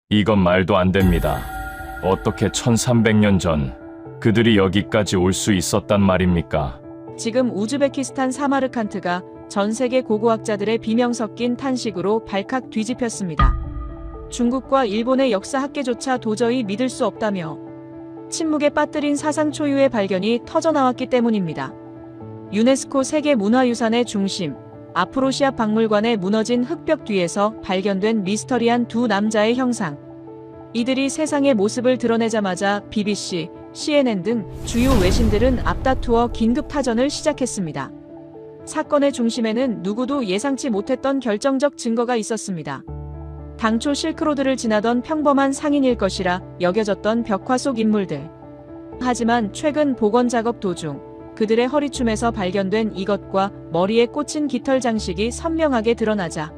이건 말도 안 됩니다. 어떻게 1300년 전 그들이 여기까지 올 수 있었단 말입니까? 지금 우즈베키스탄 사마르칸트가 전 세계 고고학자들의 비명 섞인 탄식으로 발칵 뒤집혔습니다. 중국과 일본의 역사 학계조차 도저히 믿을 수 없다며 침묵에 빠뜨린 사상 초유의 발견이 터져나왔기 때문입니다. 유네스코 세계문화유산의 중심, 아프로시아 박물관의 무너진 흙벽 뒤에서 발견된 미스터리한 두 남자의 형상. 이들이 세상의 모습을 드러내자마자 BBC, CNN 등 주요 외신들은 앞다투어 긴급 타전을 시작했습니다. 사건의 중심에는 누구도 예상치 못했던 결정적 증거가 있었습니다. 당초 실크로드를 지나던 평범한 상인일 것이라 여겨졌던 벽화 속 인물들. 하지만 최근 복원 작업 도중 그들의 허리춤에서 발견된 이것과 머리에 꽂힌 깃털 장식이 선명하게 드러나자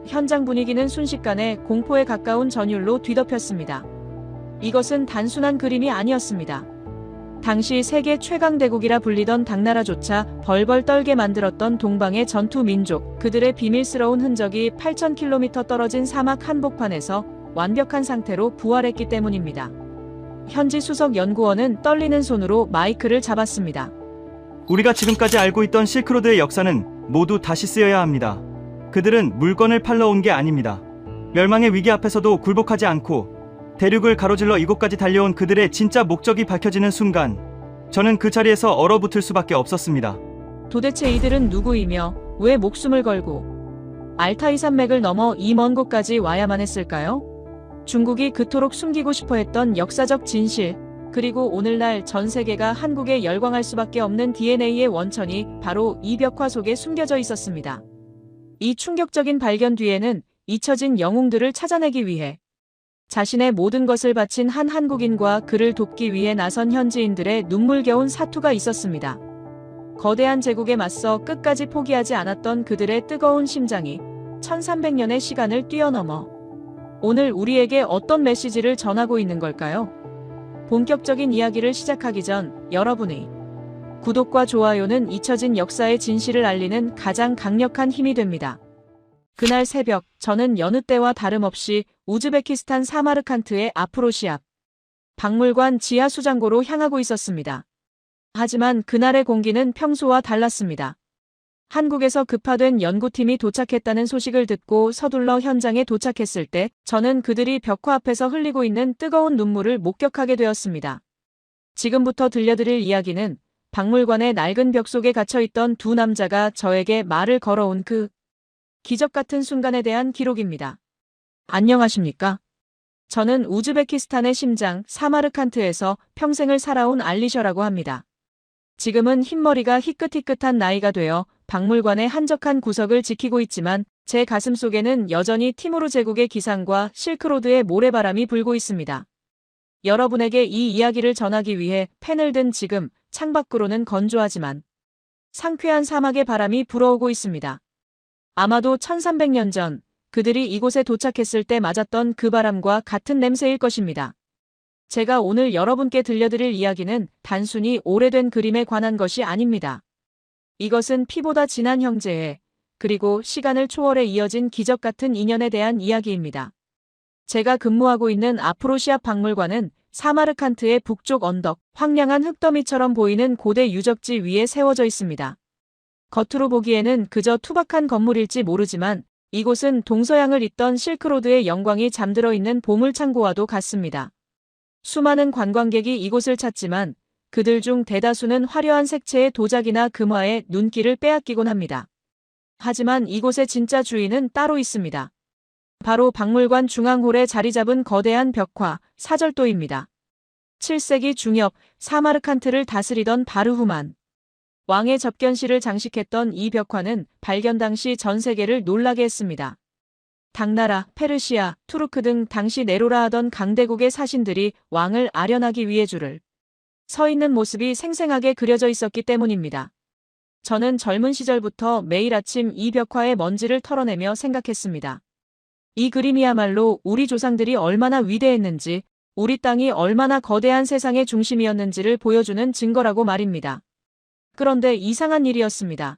현장 분위기는 순식간에 공포에 가까운 전율로 뒤덮였습니다. 이것은 단순한 그림이 아니었습니다. 당시 세계 최강대국이라 불리던 당나라조차 벌벌 떨게 만들었던 동방의 전투 민족, 그들의 비밀스러운 흔적이 8,000km 떨어진 사막 한복판에서 완벽한 상태로 부활했기 때문입니다. 현지 수석 연구원은 떨리는 손으로 마이크를 잡았습니다. 우리가 지금까지 알고 있던 실크로드의 역사는 모두 다시 쓰여야 합니다. 그들은 물건을 팔러 온 게 아닙니다. 멸망의 위기 앞에서도 굴복하지 않고 대륙을 가로질러 이곳까지 달려온 그들의 진짜 목적이 밝혀지는 순간 저는 그 자리에서 얼어붙을 수밖에 없었습니다. 도대체 이들은 누구이며 왜 목숨을 걸고 알타이 산맥을 넘어 이 먼 곳까지 와야만 했을까요? 중국이 그토록 숨기고 싶어 했던 역사적 진실, 그리고 오늘날 전 세계가 한국에 열광할 수밖에 없는 DNA의 원천이 바로 이 벽화 속에 숨겨져 있었습니다. 이 충격적인 발견 뒤에는 잊혀진 영웅들을 찾아내기 위해 자신의 모든 것을 바친 한 한국인과 그를 돕기 위해 나선 현지인들의 눈물겨운 사투가 있었습니다. 거대한 제국에 맞서 끝까지 포기하지 않았던 그들의 뜨거운 심장이 1300년의 시간을 뛰어넘어 오늘 우리에게 어떤 메시지를 전하고 있는 걸까요? 본격적인 이야기를 시작하기 전 여러분의 구독과 좋아요는 잊혀진 역사의 진실을 알리는 가장 강력한 힘이 됩니다. 그날 새벽, 저는 여느 때와 다름없이 우즈베키스탄 사마르칸트의 아프로시아 박물관 지하 수장고로 향하고 있었습니다. 하지만 그날의 공기는 평소와 달랐습니다. 한국에서 급파된 연구팀이 도착했다는 소식을 듣고 서둘러 현장에 도착했을 때 저는 그들이 벽화 앞에서 흘리고 있는 뜨거운 눈물을 목격하게 되었습니다. 지금부터 들려드릴 이야기는 박물관의 낡은 벽 속에 갇혀있던 두 남자가 저에게 말을 걸어온 그 기적 같은 순간에 대한 기록입니다. 안녕하십니까? 저는 우즈베키스탄의 심장 사마르칸트에서 평생을 살아온 알리셔라고 합니다. 지금은 흰머리가 희끗희끗한 나이가 되어 박물관의 한적한 구석을 지키고 있지만 제 가슴 속에는 여전히 티무르 제국의 기상과 실크로드의 모래바람이 불고 있습니다. 여러분에게 이 이야기를 전하기 위해 펜을 든 지금 창밖으로는 건조하지만 상쾌한 사막의 바람이 불어오고 있습니다. 아마도 1300년 전 그들이 이곳에 도착했을 때 맞았던 그 바람과 같은 냄새일 것입니다. 제가 오늘 여러분께 들려드릴 이야기는 단순히 오래된 그림에 관한 것이 아닙니다. 이것은 피보다 진한 형제애, 그리고 시간을 초월해 이어진 기적 같은 인연에 대한 이야기입니다. 제가 근무하고 있는 아프로시아 박물관은 사마르칸트의 북쪽 언덕, 황량한 흙더미처럼 보이는 고대 유적지 위에 세워져 있습니다. 겉으로 보기에는 그저 투박한 건물일지 모르지만 이곳은 동서양을 잇던 실크로드의 영광이 잠들어 있는 보물창고와도 같습니다. 수많은 관광객이 이곳을 찾지만 그들 중 대다수는 화려한 색채의 도자기나 금화에 눈길을 빼앗기곤 합니다. 하지만 이곳의 진짜 주인은 따로 있습니다. 바로 박물관 중앙홀에 자리 잡은 거대한 벽화, 사절도입니다. 7세기 중엽 사마르칸트를 다스리던 바르후만 왕의 접견실을 장식했던 이 벽화는 발견 당시 전 세계를 놀라게 했습니다. 당나라, 페르시아, 투르크 등 당시 네로라 하던 강대국의 사신들이 왕을 아련하기 위해 줄을 서 있는 모습이 생생하게 그려져 있었기 때문입니다. 저는 젊은 시절부터 매일 아침 이 벽화의 먼지를 털어내며 생각했습니다. 이 그림이야말로 우리 조상들이 얼마나 위대했는지, 우리 땅이 얼마나 거대한 세상의 중심이었는지를 보여주는 증거라고 말입니다. 그런데 이상한 일이었습니다.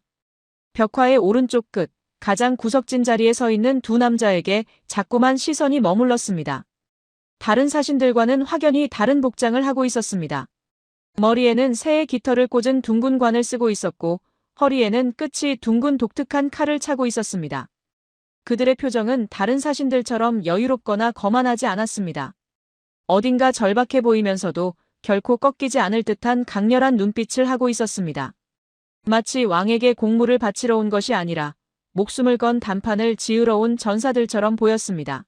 벽화의 오른쪽 끝, 가장 구석진 자리에 서 있는 두 남자에게 자꾸만 시선이 머물렀습니다. 다른 사신들과는 확연히 다른 복장을 하고 있었습니다. 머리에는 새의 깃털을 꽂은 둥근 관을 쓰고 있었고 허리에는 끝이 둥근 독특한 칼을 차고 있었습니다. 그들의 표정은 다른 사신들처럼 여유롭거나 거만하지 않았습니다. 어딘가 절박해 보이면서도 결코 꺾이지 않을 듯한 강렬한 눈빛을 하고 있었습니다. 마치 왕에게 공물을 바치러 온 것이 아니라 목숨을 건 단판을 지으러 온 전사들처럼 보였습니다.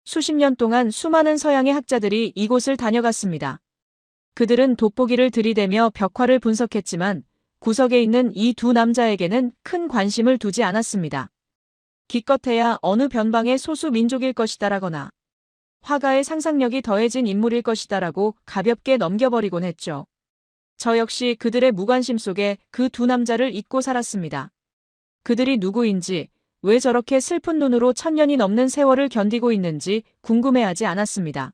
수십 년 동안 수많은 서양의 학자들이 이곳을 다녀갔습니다. 그들은 돋보기를 들이대며 벽화를 분석했지만 구석에 있는 이 두 남자에게는 큰 관심을 두지 않았습니다. 기껏해야 어느 변방의 소수 민족일 것이다라거나 화가의 상상력이 더해진 인물일 것이다라고 가볍게 넘겨버리곤 했죠. 저 역시 그들의 무관심 속에 그 두 남자를 잊고 살았습니다. 그들이 누구인지, 왜 저렇게 슬픈 눈으로 1000년이 넘는 세월을 견디고 있는지 궁금해하지 않았습니다.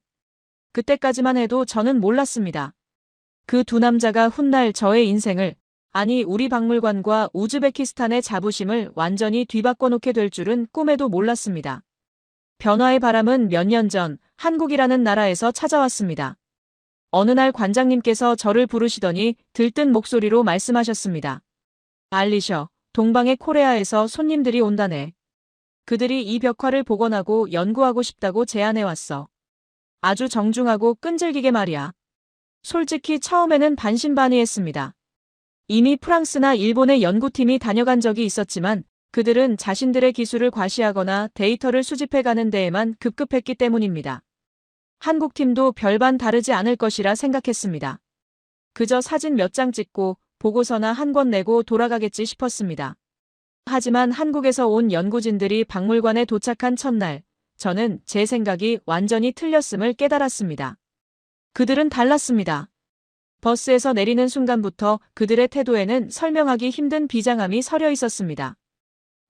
그때까지만 해도 저는 몰랐습니다. 그 두 남자가 훗날 저의 인생을, 아니 우리 박물관과 우즈베키스탄의 자부심을 완전히 뒤바꿔 놓게 될 줄은 꿈에도 몰랐습니다. 변화의 바람은 몇 년 전 한국이라는 나라에서 찾아왔습니다. 어느 날 관장님께서 저를 부르시더니 들뜬 목소리로 말씀하셨습니다. 알리셔, 동방의 코레아에서 손님들이 온다네. 그들이 이 벽화를 복원하고 연구하고 싶다고 제안해왔어. 아주 정중하고 끈질기게 말이야. 솔직히 처음에는 반신반의했습니다. 이미 프랑스나 일본의 연구팀이 다녀간 적이 있었지만 그들은 자신들의 기술을 과시하거나 데이터를 수집해가는 데에만 급급했기 때문입니다. 한국팀도 별반 다르지 않을 것이라 생각했습니다. 그저 사진 몇 장 찍고 보고서나 한 권 내고 돌아가겠지 싶었습니다. 하지만 한국에서 온 연구진들이 박물관에 도착한 첫날, 저는 제 생각이 완전히 틀렸음을 깨달았습니다. 그들은 달랐습니다. 버스에서 내리는 순간부터 그들의 태도에는 설명하기 힘든 비장함이 서려 있었습니다.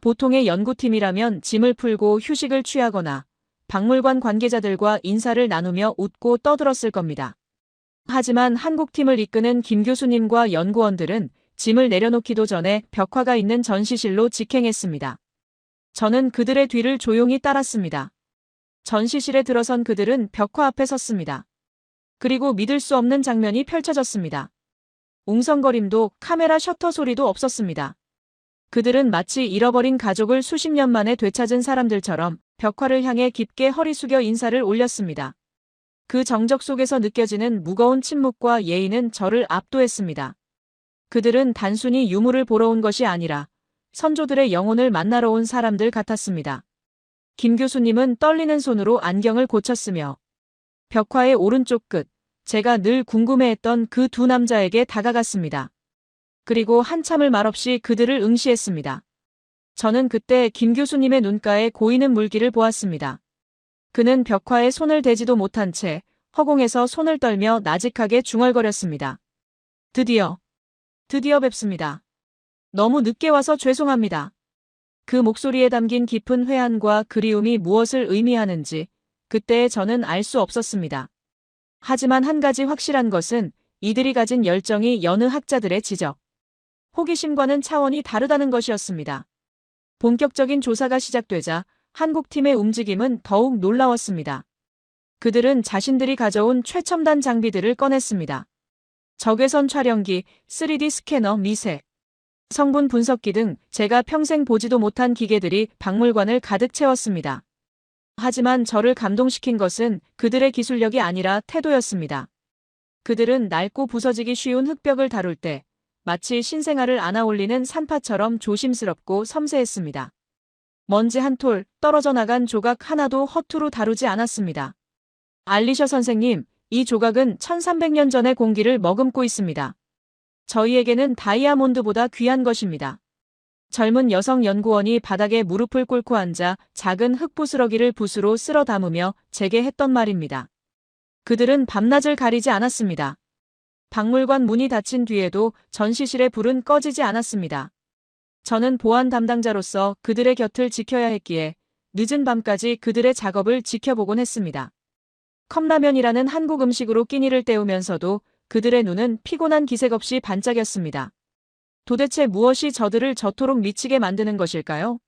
보통의 연구팀이라면 짐을 풀고 휴식을 취하거나 박물관 관계자들과 인사를 나누며 웃고 떠들었을 겁니다. 하지만 한국팀을 이끄는 김 교수님과 연구원들은 짐을 내려놓기도 전에 벽화가 있는 전시실로 직행했습니다. 저는 그들의 뒤를 조용히 따랐습니다. 전시실에 들어선 그들은 벽화 앞에 섰습니다. 그리고 믿을 수 없는 장면이 펼쳐졌습니다. 웅성거림도 카메라 셔터 소리도 없었습니다. 그들은 마치 잃어버린 가족을 수십 년 만에 되찾은 사람들처럼 벽화를 향해 깊게 허리 숙여 인사를 올렸습니다. 그 정적 속에서 느껴지는 무거운 침묵과 예의는 저를 압도했습니다. 그들은 단순히 유물을 보러 온 것이 아니라 선조들의 영혼을 만나러 온 사람들 같았습니다. 김 교수님은 떨리는 손으로 안경을 고쳤으며 벽화의 오른쪽 끝, 제가 늘 궁금해했던 그 두 남자에게 다가갔습니다. 그리고 한참을 말없이 그들을 응시했습니다. 저는 그때 김 교수님의 눈가에 고이는 물기를 보았습니다. 그는 벽화에 손을 대지도 못한 채 허공에서 손을 떨며 나직하게 중얼거렸습니다. 드디어 뵙습니다. 너무 늦게 와서 죄송합니다. 그 목소리에 담긴 깊은 회한과 그리움이 무엇을 의미하는지 그때 저는 알 수 없었습니다. 하지만 한 가지 확실한 것은 이들이 가진 열정이 여느 학자들의 지적, 호기심과는 차원이 다르다는 것이었습니다. 본격적인 조사가 시작되자 한국팀의 움직임은 더욱 놀라웠습니다. 그들은 자신들이 가져온 최첨단 장비들을 꺼냈습니다. 적외선 촬영기, 3D 스캐너, 미세 성분 분석기 등 제가 평생 보지도 못한 기계들이 박물관을 가득 채웠습니다. 하지만 저를 감동시킨 것은 그들의 기술력이 아니라 태도였습니다. 그들은 낡고 부서지기 쉬운 흙벽을 다룰 때 마치 신생아를 안아올리는 산파처럼 조심스럽고 섬세했습니다. 먼지 한 톨, 떨어져 나간 조각 하나도 허투루 다루지 않았습니다. 알리셔 선생님, 이 조각은 1300년 전의 공기를 머금고 있습니다. 저희에게는 다이아몬드보다 귀한 것입니다. 젊은 여성 연구원이 바닥에 무릎을 꿇고 앉아 작은 흙부스러기를 붓으로 쓸어 담으며 제게 했던 말입니다. 그들은 밤낮을 가리지 않았습니다. 박물관 문이 닫힌 뒤에도 전시실의 불은 꺼지지 않았습니다. 저는 보안 담당자로서 그들의 곁을 지켜야 했기에 늦은 밤까지 그들의 작업을 지켜보곤 했습니다. 컵라면이라는 한국 음식으로 끼니를 때우면서도 그들의 눈은 피곤한 기색 없이 반짝였습니다. 도대체 무엇이 저들을 저토록 미치게 만드는 것일까요?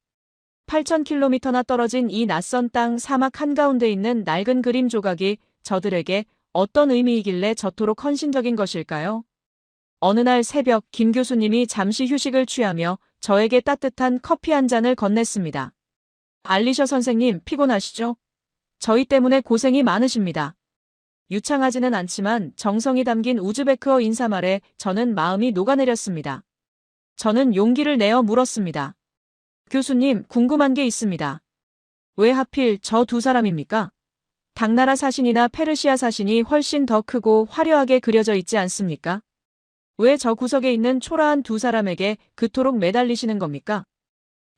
8,000km나 떨어진 이 낯선 땅 사막 한가운데 있는 낡은 그림 조각이 저들에게 어떤 의미이길래 저토록 헌신적인 것일까요? 어느 날 새벽 김 교수님이 잠시 휴식을 취하며 저에게 따뜻한 커피 한 잔을 건넸습니다. 알리셔 선생님, 피곤하시죠? 저희 때문에 고생이 많으십니다. 유창하지는 않지만 정성이 담긴 우즈베크어 인사말에 저는 마음이 녹아내렸습니다. 저는 용기를 내어 물었습니다. 교수님, 궁금한 게 있습니다. 왜 하필 저 두 사람입니까? 당나라 사신이나 페르시아 사신이 훨씬 더 크고 화려하게 그려져 있지 않습니까? 왜 저 구석에 있는 초라한 두 사람에게 그토록 매달리시는 겁니까?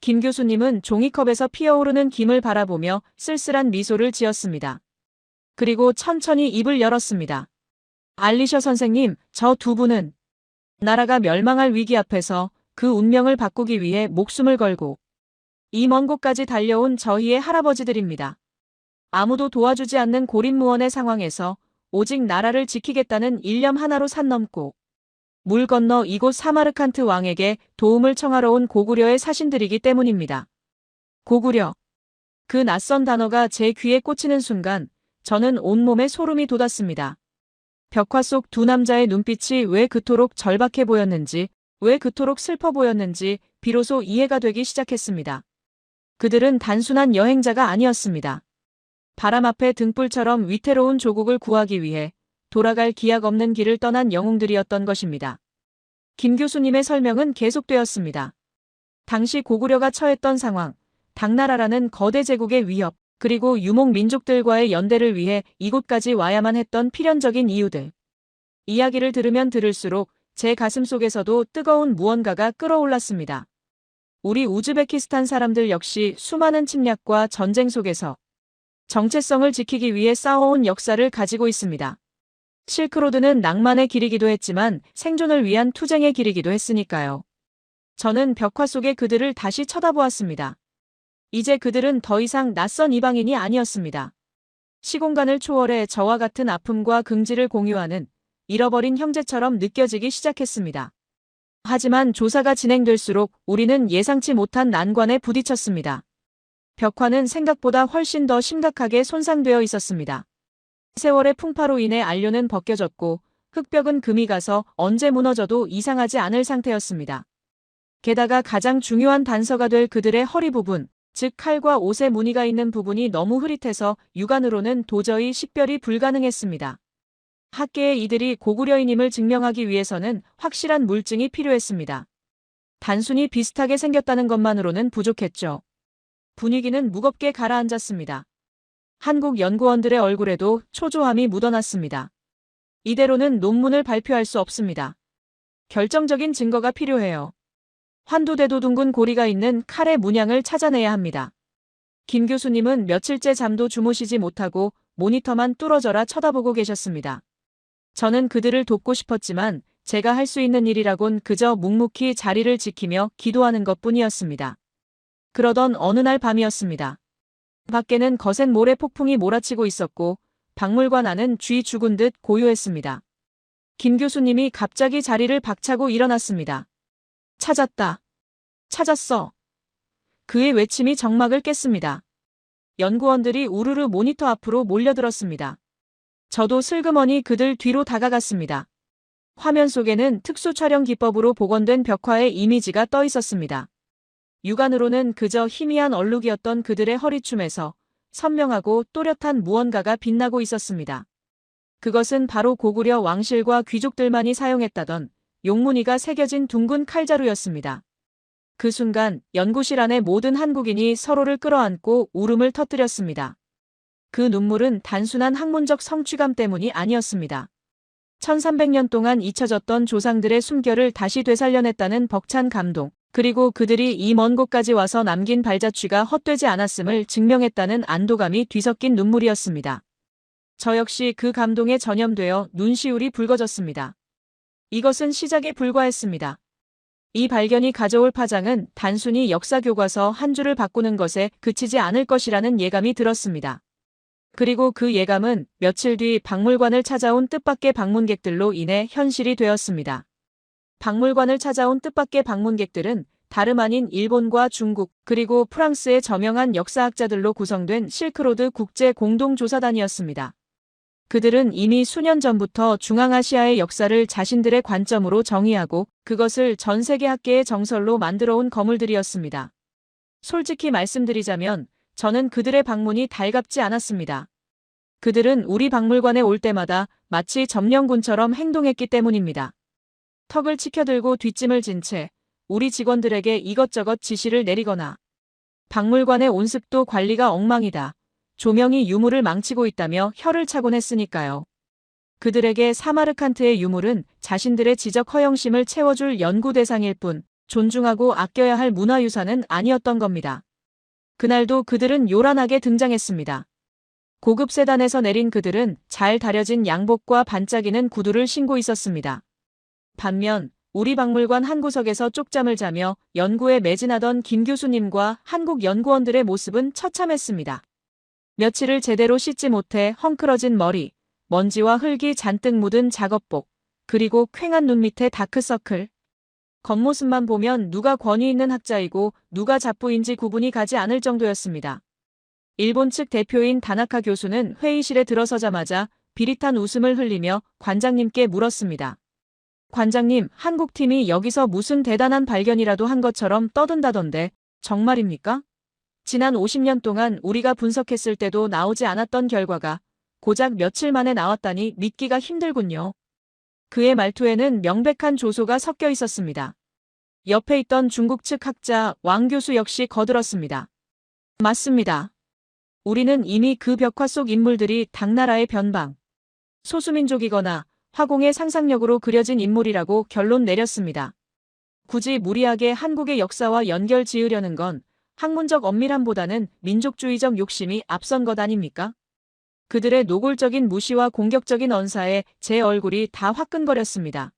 김 교수님은 종이컵에서 피어오르는 김을 바라보며 쓸쓸한 미소를 지었습니다. 그리고 천천히 입을 열었습니다. 알리셔 선생님, 저 두 분은 나라가 멸망할 위기 앞에서 그 운명을 바꾸기 위해 목숨을 걸고 이 먼 곳까지 달려온 저희의 할아버지들입니다. 아무도 도와주지 않는 고립무원의 상황에서 오직 나라를 지키겠다는 일념 하나로 산 넘고 물 건너 이곳 사마르칸트 왕에게 도움을 청하러 온 고구려의 사신들이기 때문입니다. 고구려. 그 낯선 단어가 제 귀에 꽂히는 순간 저는 온몸에 소름이 돋았습니다. 벽화 속 두 남자의 눈빛이 왜 그토록 절박해 보였는지, 왜 그토록 슬퍼 보였는지 비로소 이해가 되기 시작했습니다. 그들은 단순한 여행자가 아니었습니다. 바람 앞에 등불처럼 위태로운 조국을 구하기 위해 돌아갈 기약 없는 길을 떠난 영웅들이었던 것입니다. 김 교수님의 설명은 계속되었습니다. 당시 고구려가 처했던 상황, 당나라라는 거대 제국의 위협, 그리고 유목 민족들과의 연대를 위해 이곳까지 와야만 했던 필연적인 이유들. 이야기를 들으면 들을수록 제 가슴 속에서도 뜨거운 무언가가 끓어올랐습니다. 우리 우즈베키스탄 사람들 역시 수많은 침략과 전쟁 속에서 정체성을 지키기 위해 싸워온 역사를 가지고 있습니다. 실크로드는 낭만의 길이기도 했지만 생존을 위한 투쟁의 길이기도 했으니까요. 저는 벽화 속의 그들을 다시 쳐다보았습니다. 이제 그들은 더 이상 낯선 이방인이 아니었습니다. 시공간을 초월해 저와 같은 아픔과 긍지를 공유하는 잃어버린 형제처럼 느껴지기 시작했습니다. 하지만 조사가 진행될수록 우리는 예상치 못한 난관에 부딪혔습니다. 벽화는 생각보다 훨씬 더 심각하게 손상되어 있었습니다. 세월의 풍파로 인해 안료는 벗겨졌고 흙벽은 금이 가서 언제 무너져도 이상하지 않을 상태였습니다. 게다가 가장 중요한 단서가 될 그들의 허리 부분, 즉 칼과 옷의 무늬가 있는 부분이 너무 흐릿해서 육안으로는 도저히 식별이 불가능했습니다. 학계의 이들이 고구려인임을 증명하기 위해서는 확실한 물증이 필요했습니다. 단순히 비슷하게 생겼다는 것만으로는 부족했죠. 분위기는 무겁게 가라앉았습니다. 한국 연구원들의 얼굴에도 초조함이 묻어났습니다. 이대로는 논문을 발표할 수 없습니다. 결정적인 증거가 필요해요. 환두대도 둥근 고리가 있는 칼의 문양을 찾아내야 합니다. 김 교수님은 며칠째 잠도 주무시지 못하고 모니터만 뚫어져라 쳐다보고 계셨습니다. 저는 그들을 돕고 싶었지만 제가 할 수 있는 일이라곤 그저 묵묵히 자리를 지키며 기도하는 것뿐이었습니다. 그러던 어느 날 밤이었습니다. 밖에는 거센 모래 폭풍이 몰아치고 있었고 박물관 안은 쥐 죽은 듯 고요했습니다. 김 교수님이 갑자기 자리를 박차고 일어났습니다. 찾았다. 찾았어. 그의 외침이 정막을 깼습니다. 연구원들이 우르르 모니터 앞으로 몰려들었습니다. 저도 슬그머니 그들 뒤로 다가갔습니다. 화면 속에는 특수 촬영 기법으로 복원된 벽화의 이미지가 떠 있었습니다. 육안으로는 그저 희미한 얼룩이었던 그들의 허리춤에서 선명하고 또렷한 무언가가 빛나고 있었습니다. 그것은 바로 고구려 왕실과 귀족들만이 사용했다던 용무늬가 새겨진 둥근 칼자루였습니다. 그 순간 연구실 안의 모든 한국인이 서로를 끌어안고 울음을 터뜨렸습니다. 그 눈물은 단순한 학문적 성취감 때문이 아니었습니다. 1300년 동안 잊혀졌던 조상들의 숨결을 다시 되살려냈다는 벅찬 감동, 그리고 그들이 이 먼 곳까지 와서 남긴 발자취가 헛되지 않았음을 증명했다는 안도감이 뒤섞인 눈물이었습니다. 저 역시 그 감동에 전염되어 눈시울이 붉어졌습니다. 이것은 시작에 불과했습니다. 이 발견이 가져올 파장은 단순히 역사 교과서 한 줄을 바꾸는 것에 그치지 않을 것이라는 예감이 들었습니다. 그리고 그 예감은 며칠 뒤 박물관을 찾아온 뜻밖의 방문객들로 인해 현실이 되었습니다. 박물관을 찾아온 뜻밖의 방문객들은 다름 아닌 일본과 중국 그리고 프랑스의 저명한 역사학자들로 구성된 실크로드 국제 공동조사단이었습니다. 그들은 이미 수년 전부터 중앙아시아의 역사를 자신들의 관점으로 정의하고 그것을 전 세계 학계의 정설로 만들어온 거물들이었습니다. 솔직히 말씀드리자면 저는 그들의 방문이 달갑지 않았습니다. 그들은 우리 박물관에 올 때마다 마치 점령군처럼 행동했기 때문입니다. 턱을 치켜들고 뒷짐을 진 채 우리 직원들에게 이것저것 지시를 내리거나 박물관의 온습도 관리가 엉망이다. 조명이 유물을 망치고 있다며 혀를 차곤 했으니까요. 그들에게 사마르칸트의 유물은 자신들의 지적 허영심을 채워줄 연구 대상일 뿐 존중하고 아껴야 할 문화유산은 아니었던 겁니다. 그날도 그들은 요란하게 등장했습니다. 고급 세단에서 내린 그들은 잘 다려진 양복과 반짝이는 구두를 신고 있었습니다. 반면 우리 박물관 한 구석에서 쪽잠을 자며 연구에 매진하던 김 교수님과 한국 연구원들의 모습은 처참했습니다. 며칠을 제대로 씻지 못해 헝클어진 머리, 먼지와 흙이 잔뜩 묻은 작업복, 그리고 퀭한 눈 밑에 다크서클. 겉모습만 보면 누가 권위 있는 학자이고 누가 잡부인지 구분이 가지 않을 정도였습니다. 일본 측 대표인 다나카 교수는 회의실에 들어서자마자 비릿한 웃음을 흘리며 관장님께 물었습니다. 관장님, 한국팀이 여기서 무슨 대단한 발견이라도 한 것처럼 떠든다던데 정말입니까? 지난 50년 동안 우리가 분석했을 때도 나오지 않았던 결과가 고작 며칠 만에 나왔다니 믿기가 힘들군요. 그의 말투에는 명백한 조소가 섞여 있었습니다. 옆에 있던 중국 측 학자 왕 교수 역시 거들었습니다. 맞습니다. 우리는 이미 그 벽화 속 인물들이 당나라의 변방, 소수민족이거나 화공의 상상력으로 그려진 인물이라고 결론 내렸습니다. 굳이 무리하게 한국의 역사와 연결 지으려는 건 학문적 엄밀함보다는 민족주의적 욕심이 앞선 것 아닙니까? 그들의 노골적인 무시와 공격적인 언사에 제 얼굴이 다 화끈거렸습니다.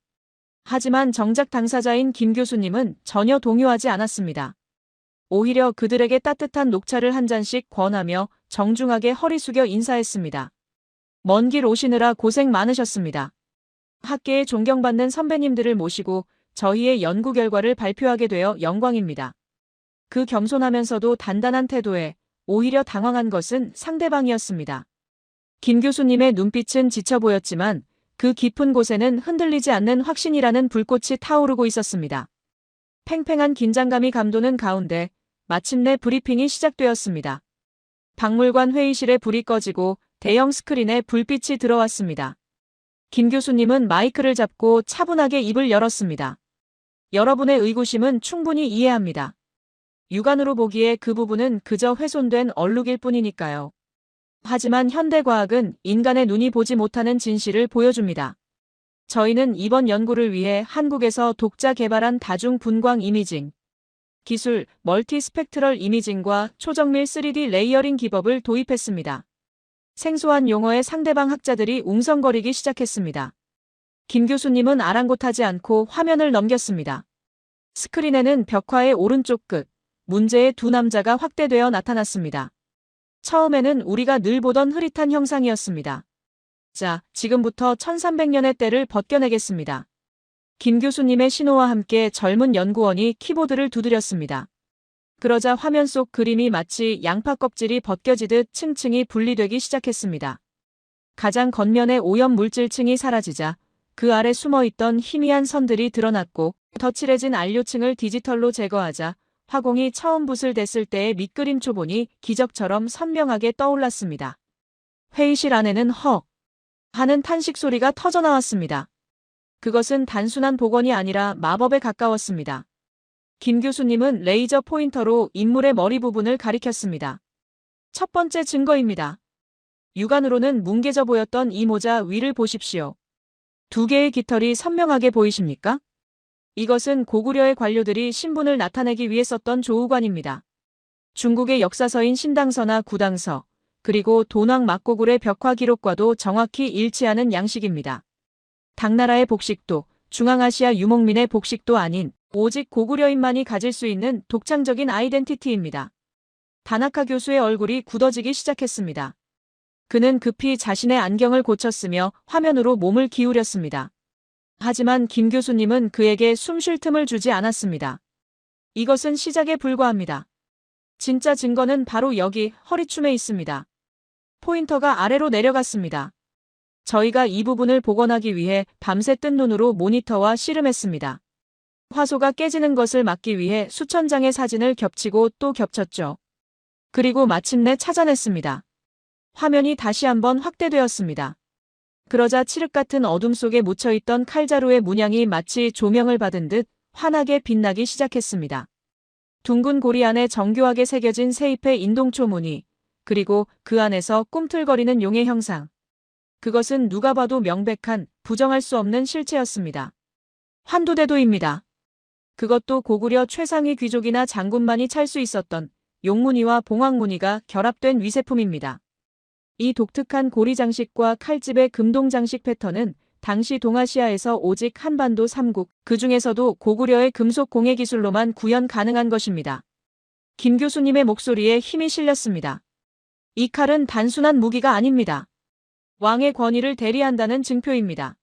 하지만 정작 당사자인 김 교수님은 전혀 동요하지 않았습니다. 오히려 그들에게 따뜻한 녹차를 한 잔씩 권하며 정중하게 허리 숙여 인사했습니다. 먼 길 오시느라 고생 많으셨습니다. 학계에 존경받는 선배님들을 모시고 저희의 연구 결과를 발표하게 되어 영광입니다. 그 겸손하면서도 단단한 태도에 오히려 당황한 것은 상대방이었습니다. 김 교수님의 눈빛은 지쳐 보였지만 그 깊은 곳에는 흔들리지 않는 확신이라는 불꽃이 타오르고 있었습니다. 팽팽한 긴장감이 감도는 가운데 마침내 브리핑이 시작되었습니다. 박물관 회의실에 불이 꺼지고 대형 스크린에 불빛이 들어왔습니다. 김 교수님은 마이크를 잡고 차분하게 입을 열었습니다. 여러분의 의구심은 충분히 이해합니다. 육안으로 보기에 그 부분은 그저 훼손된 얼룩일 뿐이니까요. 하지만 현대과학은 인간의 눈이 보지 못하는 진실을 보여줍니다. 저희는 이번 연구를 위해 한국에서 독자 개발한 다중 분광 이미징 기술, 멀티 스펙트럴 이미징과 초정밀 3D 레이어링 기법을 도입했습니다. 생소한 용어에 상대방 학자들이 웅성거리기 시작했습니다. 김 교수님은 아랑곳하지 않고 화면을 넘겼습니다. 스크린에는 벽화의 오른쪽 끝, 문제의 두 남자가 확대되어 나타났습니다. 처음에는 우리가 늘 보던 흐릿한 형상이었습니다. 자, 지금부터 1300년의 때를 벗겨내겠습니다. 김 교수님의 신호와 함께 젊은 연구원이 키보드를 두드렸습니다. 그러자 화면 속 그림이 마치 양파 껍질이 벗겨지듯 층층이 분리되기 시작했습니다. 가장 겉면의 오염 물질층이 사라지자 그 아래 숨어있던 희미한 선들이 드러났고 더 칠해진 안료층을 디지털로 제거하자 화공이 처음 붓을 댔을 때의 밑그림 초본이 기적처럼 선명하게 떠올랐습니다. 회의실 안에는 헉 하는 탄식 소리가 터져나왔습니다. 그것은 단순한 복원이 아니라 마법에 가까웠습니다. 김 교수님은 레이저 포인터로 인물의 머리 부분을 가리켰습니다. 첫 번째 증거입니다. 육안으로는 뭉개져 보였던 이 모자 위를 보십시오. 두 개의 깃털이 선명하게 보이십니까? 이것은 고구려의 관료들이 신분을 나타내기 위해 썼던 조우관입니다. 중국의 역사서인 신당서나 구당서, 그리고 도낭 막고굴의 벽화 기록과도 정확히 일치하는 양식입니다. 당나라의 복식도, 중앙아시아 유목민의 복식도 아닌 오직 고구려인만이 가질 수 있는 독창적인 아이덴티티입니다. 다나카 교수의 얼굴이 굳어지기 시작했습니다. 그는 급히 자신의 안경을 고쳤으며 화면으로 몸을 기울였습니다. 하지만 김 교수님은 그에게 숨 쉴 틈을 주지 않았습니다. 이것은 시작에 불과합니다. 진짜 증거는 바로 여기 허리춤에 있습니다. 포인터가 아래로 내려갔습니다. 저희가 이 부분을 복원하기 위해 밤새 뜬 눈으로 모니터와 씨름했습니다. 화소가 깨지는 것을 막기 위해 수천 장의 사진을 겹치고 또 겹쳤죠. 그리고 마침내 찾아냈습니다. 화면이 다시 한번 확대되었습니다. 그러자 칠흑 같은 어둠 속에 묻혀있던 칼자루의 문양이 마치 조명을 받은 듯 환하게 빛나기 시작했습니다. 둥근 고리 안에 정교하게 새겨진 세잎의 인동초 무늬, 그리고 그 안에서 꿈틀거리는 용의 형상. 그것은 누가 봐도 명백한, 부정할 수 없는 실체였습니다. 환두대도입니다. 그것도 고구려 최상위 귀족이나 장군만이 찰 수 있었던 용무늬와 봉황무늬가 결합된 위세품입니다. 이 독특한 고리 장식과 칼집의 금동 장식 패턴은 당시 동아시아에서 오직 한반도 3국, 그 중에서도 고구려의 금속 공예 기술로만 구현 가능한 것입니다. 김 교수님의 목소리에 힘이 실렸습니다. 이 칼은 단순한 무기가 아닙니다. 왕의 권위를 대리한다는 증표입니다.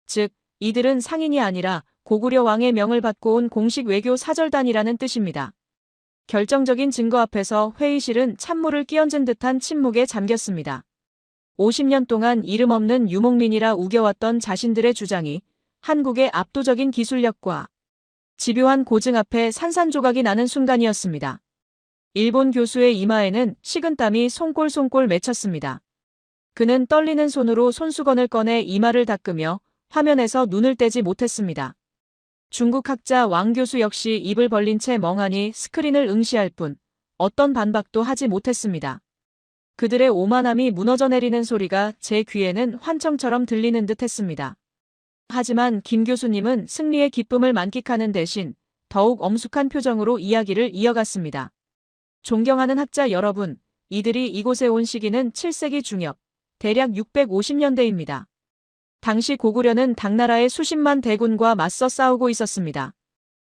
즉, 이들은 상인이 아니라 고구려 왕의 명을 받고 온 공식 외교 사절단이라는 뜻입니다. 결정적인 증거 앞에서 회의실은 찬물을 끼얹은 듯한 침묵에 잠겼습니다. 50년 동안 이름 없는 유목민이라 우겨왔던 자신들의 주장이 한국의 압도적인 기술력과 집요한 고증 앞에 산산조각이 나는 순간이었습니다. 일본 교수의 이마에는 식은땀이 송골송골 맺혔습니다. 그는 떨리는 손으로 손수건을 꺼내 이마를 닦으며 화면에서 눈을 떼지 못했습니다. 중국 학자 왕 교수 역시 입을 벌린 채 멍하니 스크린을 응시할 뿐 어떤 반박도 하지 못했습니다. 그들의 오만함이 무너져 내리는 소리가 제 귀에는 환청처럼 들리는 듯 했습니다. 하지만 김 교수님은 승리의 기쁨을 만끽하는 대신 더욱 엄숙한 표정으로 이야기를 이어갔습니다. 존경하는 학자 여러분, 이들이 이곳에 온 시기는 7세기 중엽, 대략 650년대입니다. 당시 고구려는 당나라의 수십만 대군과 맞서 싸우고 있었습니다.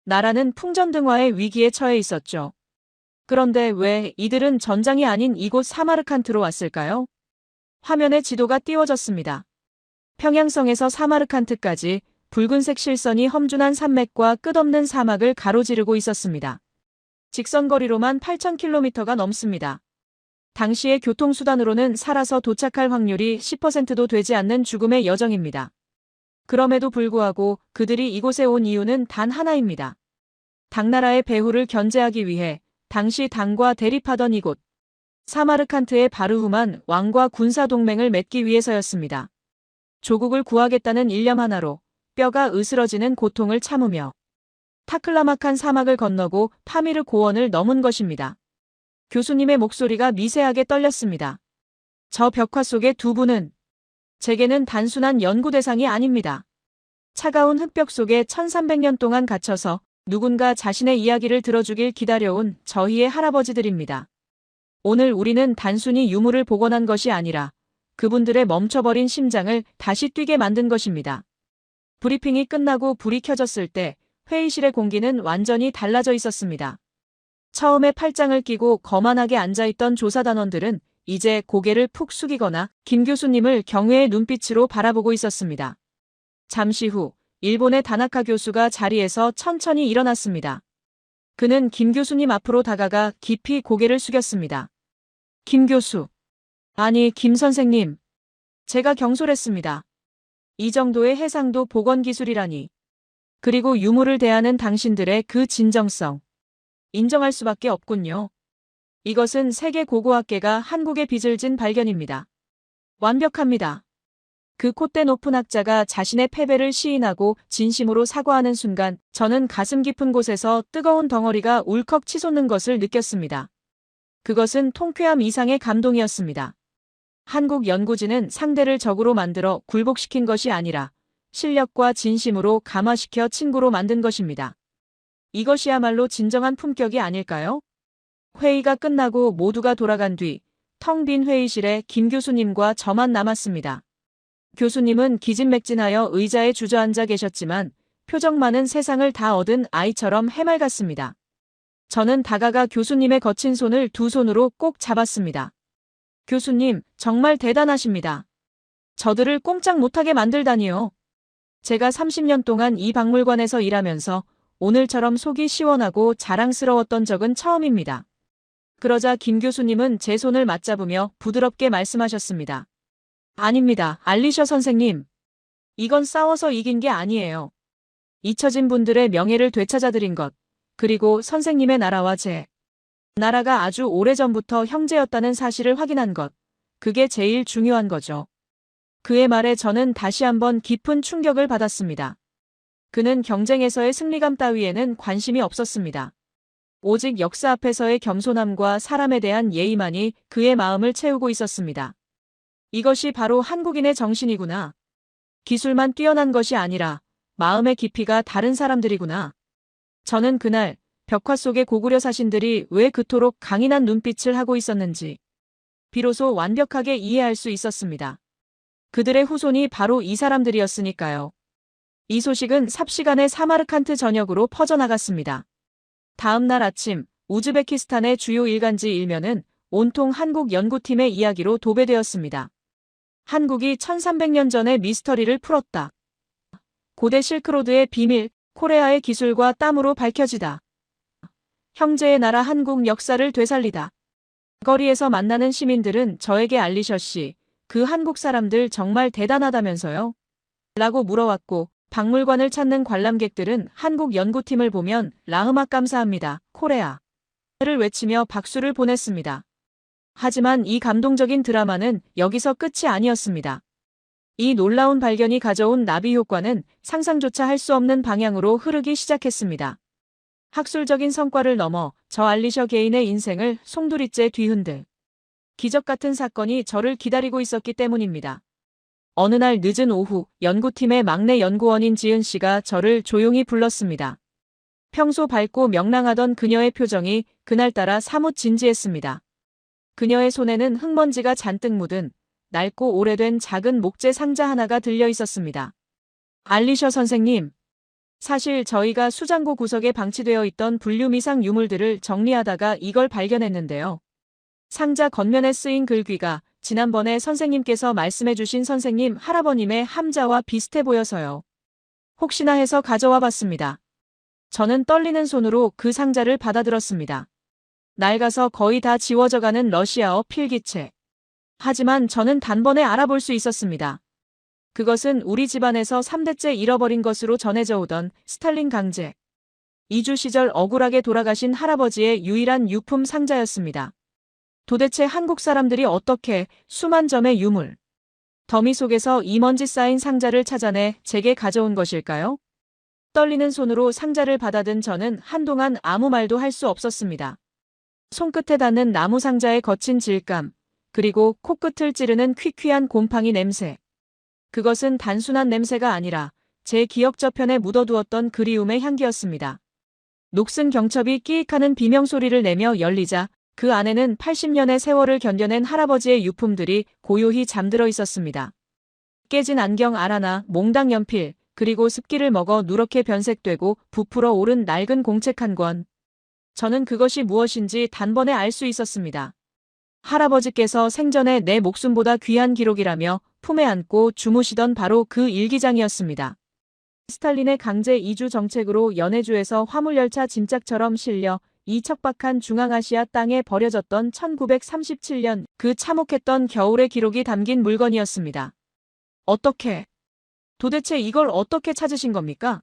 나라는 풍전등화의 위기에 처해 있었죠. 그런데 왜 이들은 전장이 아닌 이곳 사마르칸트로 왔을까요? 화면에 지도가 띄워졌습니다. 평양성에서 사마르칸트까지 붉은색 실선이 험준한 산맥과 끝없는 사막을 가로지르고 있었습니다. 직선거리로만 8,000km가 넘습니다. 당시의 교통수단으로는 살아서 도착할 확률이 10%도 되지 않는 죽음의 여정입니다. 그럼에도 불구하고 그들이 이곳에 온 이유는 단 하나입니다. 당나라의 배후를 견제하기 위해 당시 당과 대립하던 이곳 사마르칸트의 바르후만 왕과 군사동맹을 맺기 위해서였습니다. 조국을 구하겠다는 일념 하나로 뼈가 으스러지는 고통을 참으며 타클라마칸 사막을 건너고 파미르 고원을 넘은 것입니다. 교수님의 목소리가 미세하게 떨렸습니다. 저 벽화 속의 두 분은 제게는 단순한 연구 대상이 아닙니다. 차가운 흙벽 속에 1300년 동안 갇혀서 누군가 자신의 이야기를 들어주길 기다려온 저희의 할아버지들입니다. 오늘 우리는 단순히 유물을 복원한 것이 아니라 그분들의 멈춰버린 심장을 다시 뛰게 만든 것입니다. 브리핑이 끝나고 불이 켜졌을 때 회의실의 공기는 완전히 달라져 있었습니다. 처음에 팔짱을 끼고 거만하게 앉아있던 조사단원들은 이제 고개를 푹 숙이거나 김 교수님을 경외의 눈빛으로 바라보고 있었습니다. 잠시 후 일본의 다나카 교수가 자리에서 천천히 일어났습니다. 그는 김 교수님 앞으로 다가가 깊이 고개를 숙였습니다. 김 교수. 아니, 김 선생님. 제가 경솔했습니다. 이 정도의 해상도 복원 기술이라니. 그리고 유물을 대하는 당신들의 그 진정성. 인정할 수밖에 없군요. 이것은 세계 고고학계가 한국에 빚을 진 발견입니다. 완벽합니다. 그 콧대 높은 학자가 자신의 패배를 시인하고 진심으로 사과하는 순간 저는 가슴 깊은 곳에서 뜨거운 덩어리가 울컥 치솟는 것을 느꼈습니다. 그것은 통쾌함 이상의 감동이었습니다. 한국 연구진은 상대를 적으로 만들어 굴복시킨 것이 아니라 실력과 진심으로 감화시켜 친구로 만든 것입니다. 이것이야말로 진정한 품격이 아닐까요? 회의가 끝나고 모두가 돌아간 뒤 텅 빈 회의실에 김 교수님과 저만 남았습니다. 교수님은 기진맥진하여 의자에 주저앉아 계셨지만 표정만은 세상을 다 얻은 아이처럼 해맑았습니다. 저는 다가가 교수님의 거친 손을 두 손으로 꼭 잡았습니다. 교수님, 정말 대단하십니다. 저들을 꼼짝 못하게 만들다니요. 제가 30년 동안 이 박물관에서 일하면서 오늘처럼 속이 시원하고 자랑스러웠던 적은 처음입니다. 그러자 김 교수님은 제 손을 맞잡으며 부드럽게 말씀하셨습니다. 아닙니다, 알리셔 선생님. 이건 싸워서 이긴 게 아니에요. 잊혀진 분들의 명예를 되찾아드린 것, 그리고 선생님의 나라와 제 나라가 아주 오래전부터 형제였다는 사실을 확인한 것, 그게 제일 중요한 거죠. 그의 말에 저는 다시 한번 깊은 충격을 받았습니다. 그는 경쟁에서의 승리감 따위에는 관심이 없었습니다. 오직 역사 앞에서의 겸손함과 사람에 대한 예의만이 그의 마음을 채우고 있었습니다. 이것이 바로 한국인의 정신이구나. 기술만 뛰어난 것이 아니라 마음의 깊이가 다른 사람들이구나. 저는 그날 벽화 속의 고구려 사신들이 왜 그토록 강인한 눈빛을 하고 있었는지 비로소 완벽하게 이해할 수 있었습니다. 그들의 후손이 바로 이 사람들이었으니까요. 이 소식은 삽시간에 사마르칸트 전역으로 퍼져나갔습니다. 다음 날 아침 우즈베키스탄의 주요 일간지 일면은 온통 한국 연구팀의 이야기로 도배되었습니다. 한국이 1300년 전의 미스터리를 풀었다. 고대 실크로드의 비밀, 코레아의 기술과 땀으로 밝혀지다. 형제의 나라 한국 역사를 되살리다. 거리에서 만나는 시민들은 저에게 알리셔 씨, 그 한국 사람들 정말 대단하다면서요? 라고 물어왔고, 박물관을 찾는 관람객들은 한국 연구팀을 보면 라흐막 감사합니다, 코레아 를 외치며 박수를 보냈습니다. 하지만 이 감동적인 드라마는 여기서 끝이 아니었습니다. 이 놀라운 발견이 가져온 나비 효과는 상상조차 할 수 없는 방향으로 흐르기 시작했습니다. 학술적인 성과를 넘어 저 알리셔 개인의 인생을 송두리째 뒤흔들 기적 같은 사건이 저를 기다리고 있었기 때문입니다. 어느 날 늦은 오후 연구팀의 막내 연구원인 지은 씨가 저를 조용히 불렀습니다. 평소 밝고 명랑하던 그녀의 표정이 그날따라 사뭇 진지했습니다. 그녀의 손에는 흙먼지가 잔뜩 묻은 낡고 오래된 작은 목재 상자 하나가 들려 있었습니다. 알리셔 선생님, 사실 저희가 수장고 구석에 방치되어 있던 분류 미상 유물들을 정리하다가 이걸 발견했는데요. 상자 겉면에 쓰인 글귀가 지난번에 선생님께서 말씀해주신 선생님 할아버님의 함자와 비슷해 보여서요. 혹시나 해서 가져와 봤습니다. 저는 떨리는 손으로 그 상자를 받아들었습니다. 낡아서 거의 다 지워져가는 러시아어 필기체. 하지만 저는 단번에 알아볼 수 있었습니다. 그것은 우리 집안에서 3대째 잃어버린 것으로 전해져 오던 스탈린 강제 이주 시절 억울하게 돌아가신 할아버지의 유일한 유품 상자였습니다. 도대체 한국 사람들이 어떻게 수만 점의 유물, 더미 속에서 이먼지 쌓인 상자를 찾아내 제게 가져온 것일까요? 떨리는 손으로 상자를 받아든 저는 한동안 아무 말도 할 수 없었습니다. 손끝에 닿는 나무 상자의 거친 질감, 그리고 코끝을 찌르는 퀴퀴한 곰팡이 냄새. 그것은 단순한 냄새가 아니라 제 기억 저편에 묻어두었던 그리움의 향기였습니다. 녹슨 경첩이 끼익하는 비명소리를 내며 열리자 그 안에는 80년의 세월을 견뎌낸 할아버지의 유품들이 고요히 잠들어 있었습니다. 깨진 안경 알 하나, 몽당 연필, 그리고 습기를 먹어 누렇게 변색되고 부풀어 오른 낡은 공책 한 권. 저는 그것이 무엇인지 단번에 알 수 있었습니다. 할아버지께서 생전에 내 목숨보다 귀한 기록이라며 품에 안고 주무시던 바로 그 일기장이었습니다. 스탈린의 강제 이주 정책으로 연해주에서 화물열차 짐짝처럼 실려 이 척박한 중앙아시아 땅에 버려졌던 1937년 그 참혹했던 겨울의 기록이 담긴 물건이었습니다. 어떻게? 도대체 이걸 어떻게 찾으신 겁니까?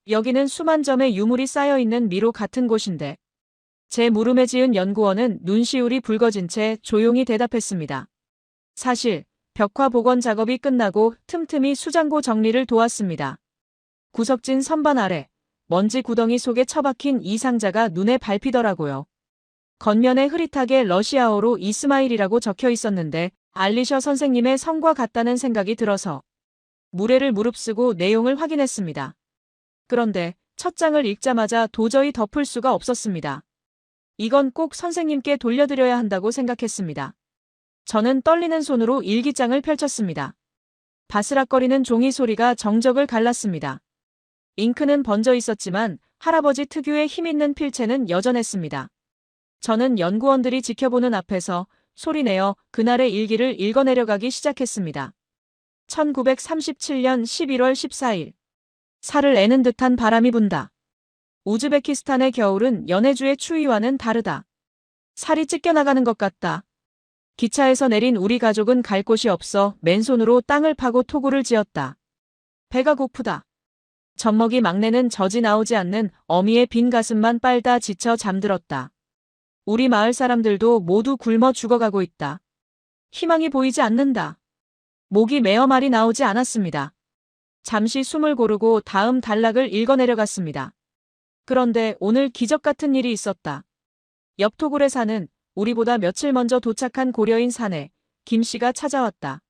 여기는 수만 점의 유물이 쌓여있는 미로 같은 곳인데. 제 물음에 지은 연구원은 눈시울이 붉어진 채 조용히 대답했습니다. 사실 벽화 복원 작업이 끝나고 틈틈이 수장고 정리를 도왔습니다. 구석진 선반 아래 먼지 구덩이 속에 처박힌 이 상자가 눈에 밟히더라고요. 겉면에 흐릿하게 러시아어로 이스마일이라고 적혀 있었는데 알리셔 선생님의 성과 같다는 생각이 들어서 무례를 무릅쓰고 내용을 확인했습니다. 그런데 첫 장을 읽자마자 도저히 덮을 수가 없었습니다. 이건 꼭 선생님께 돌려드려야 한다고 생각했습니다. 저는 떨리는 손으로 일기장을 펼쳤습니다. 바스락거리는 종이 소리가 정적을 갈랐습니다. 잉크는 번져 있었지만 할아버지 특유의 힘있는 필체는 여전했습니다. 저는 연구원들이 지켜보는 앞에서 소리내어 그날의 일기를 읽어내려가기 시작했습니다. 1937년 11월 14일. 살을 애는 듯한 바람이 분다. 우즈베키스탄의 겨울은 연해주의 추위와는 다르다. 살이 찢겨나가는 것 같다. 기차에서 내린 우리 가족은 갈 곳이 없어 맨손으로 땅을 파고 토구를 지었다. 배가 고프다. 젖먹이 막내는 젖이 나오지 않는 어미의 빈 가슴만 빨다 지쳐 잠들었다. 우리 마을 사람들도 모두 굶어 죽어가고 있다. 희망이 보이지 않는다. 목이 메어 말이 나오지 않았습니다. 잠시 숨을 고르고 다음 단락을 읽어내려갔습니다. 그런데 오늘 기적 같은 일이 있었다. 옆 토굴에 사는 우리보다 며칠 먼저 도착한 고려인 사내 김씨가 찾아왔다.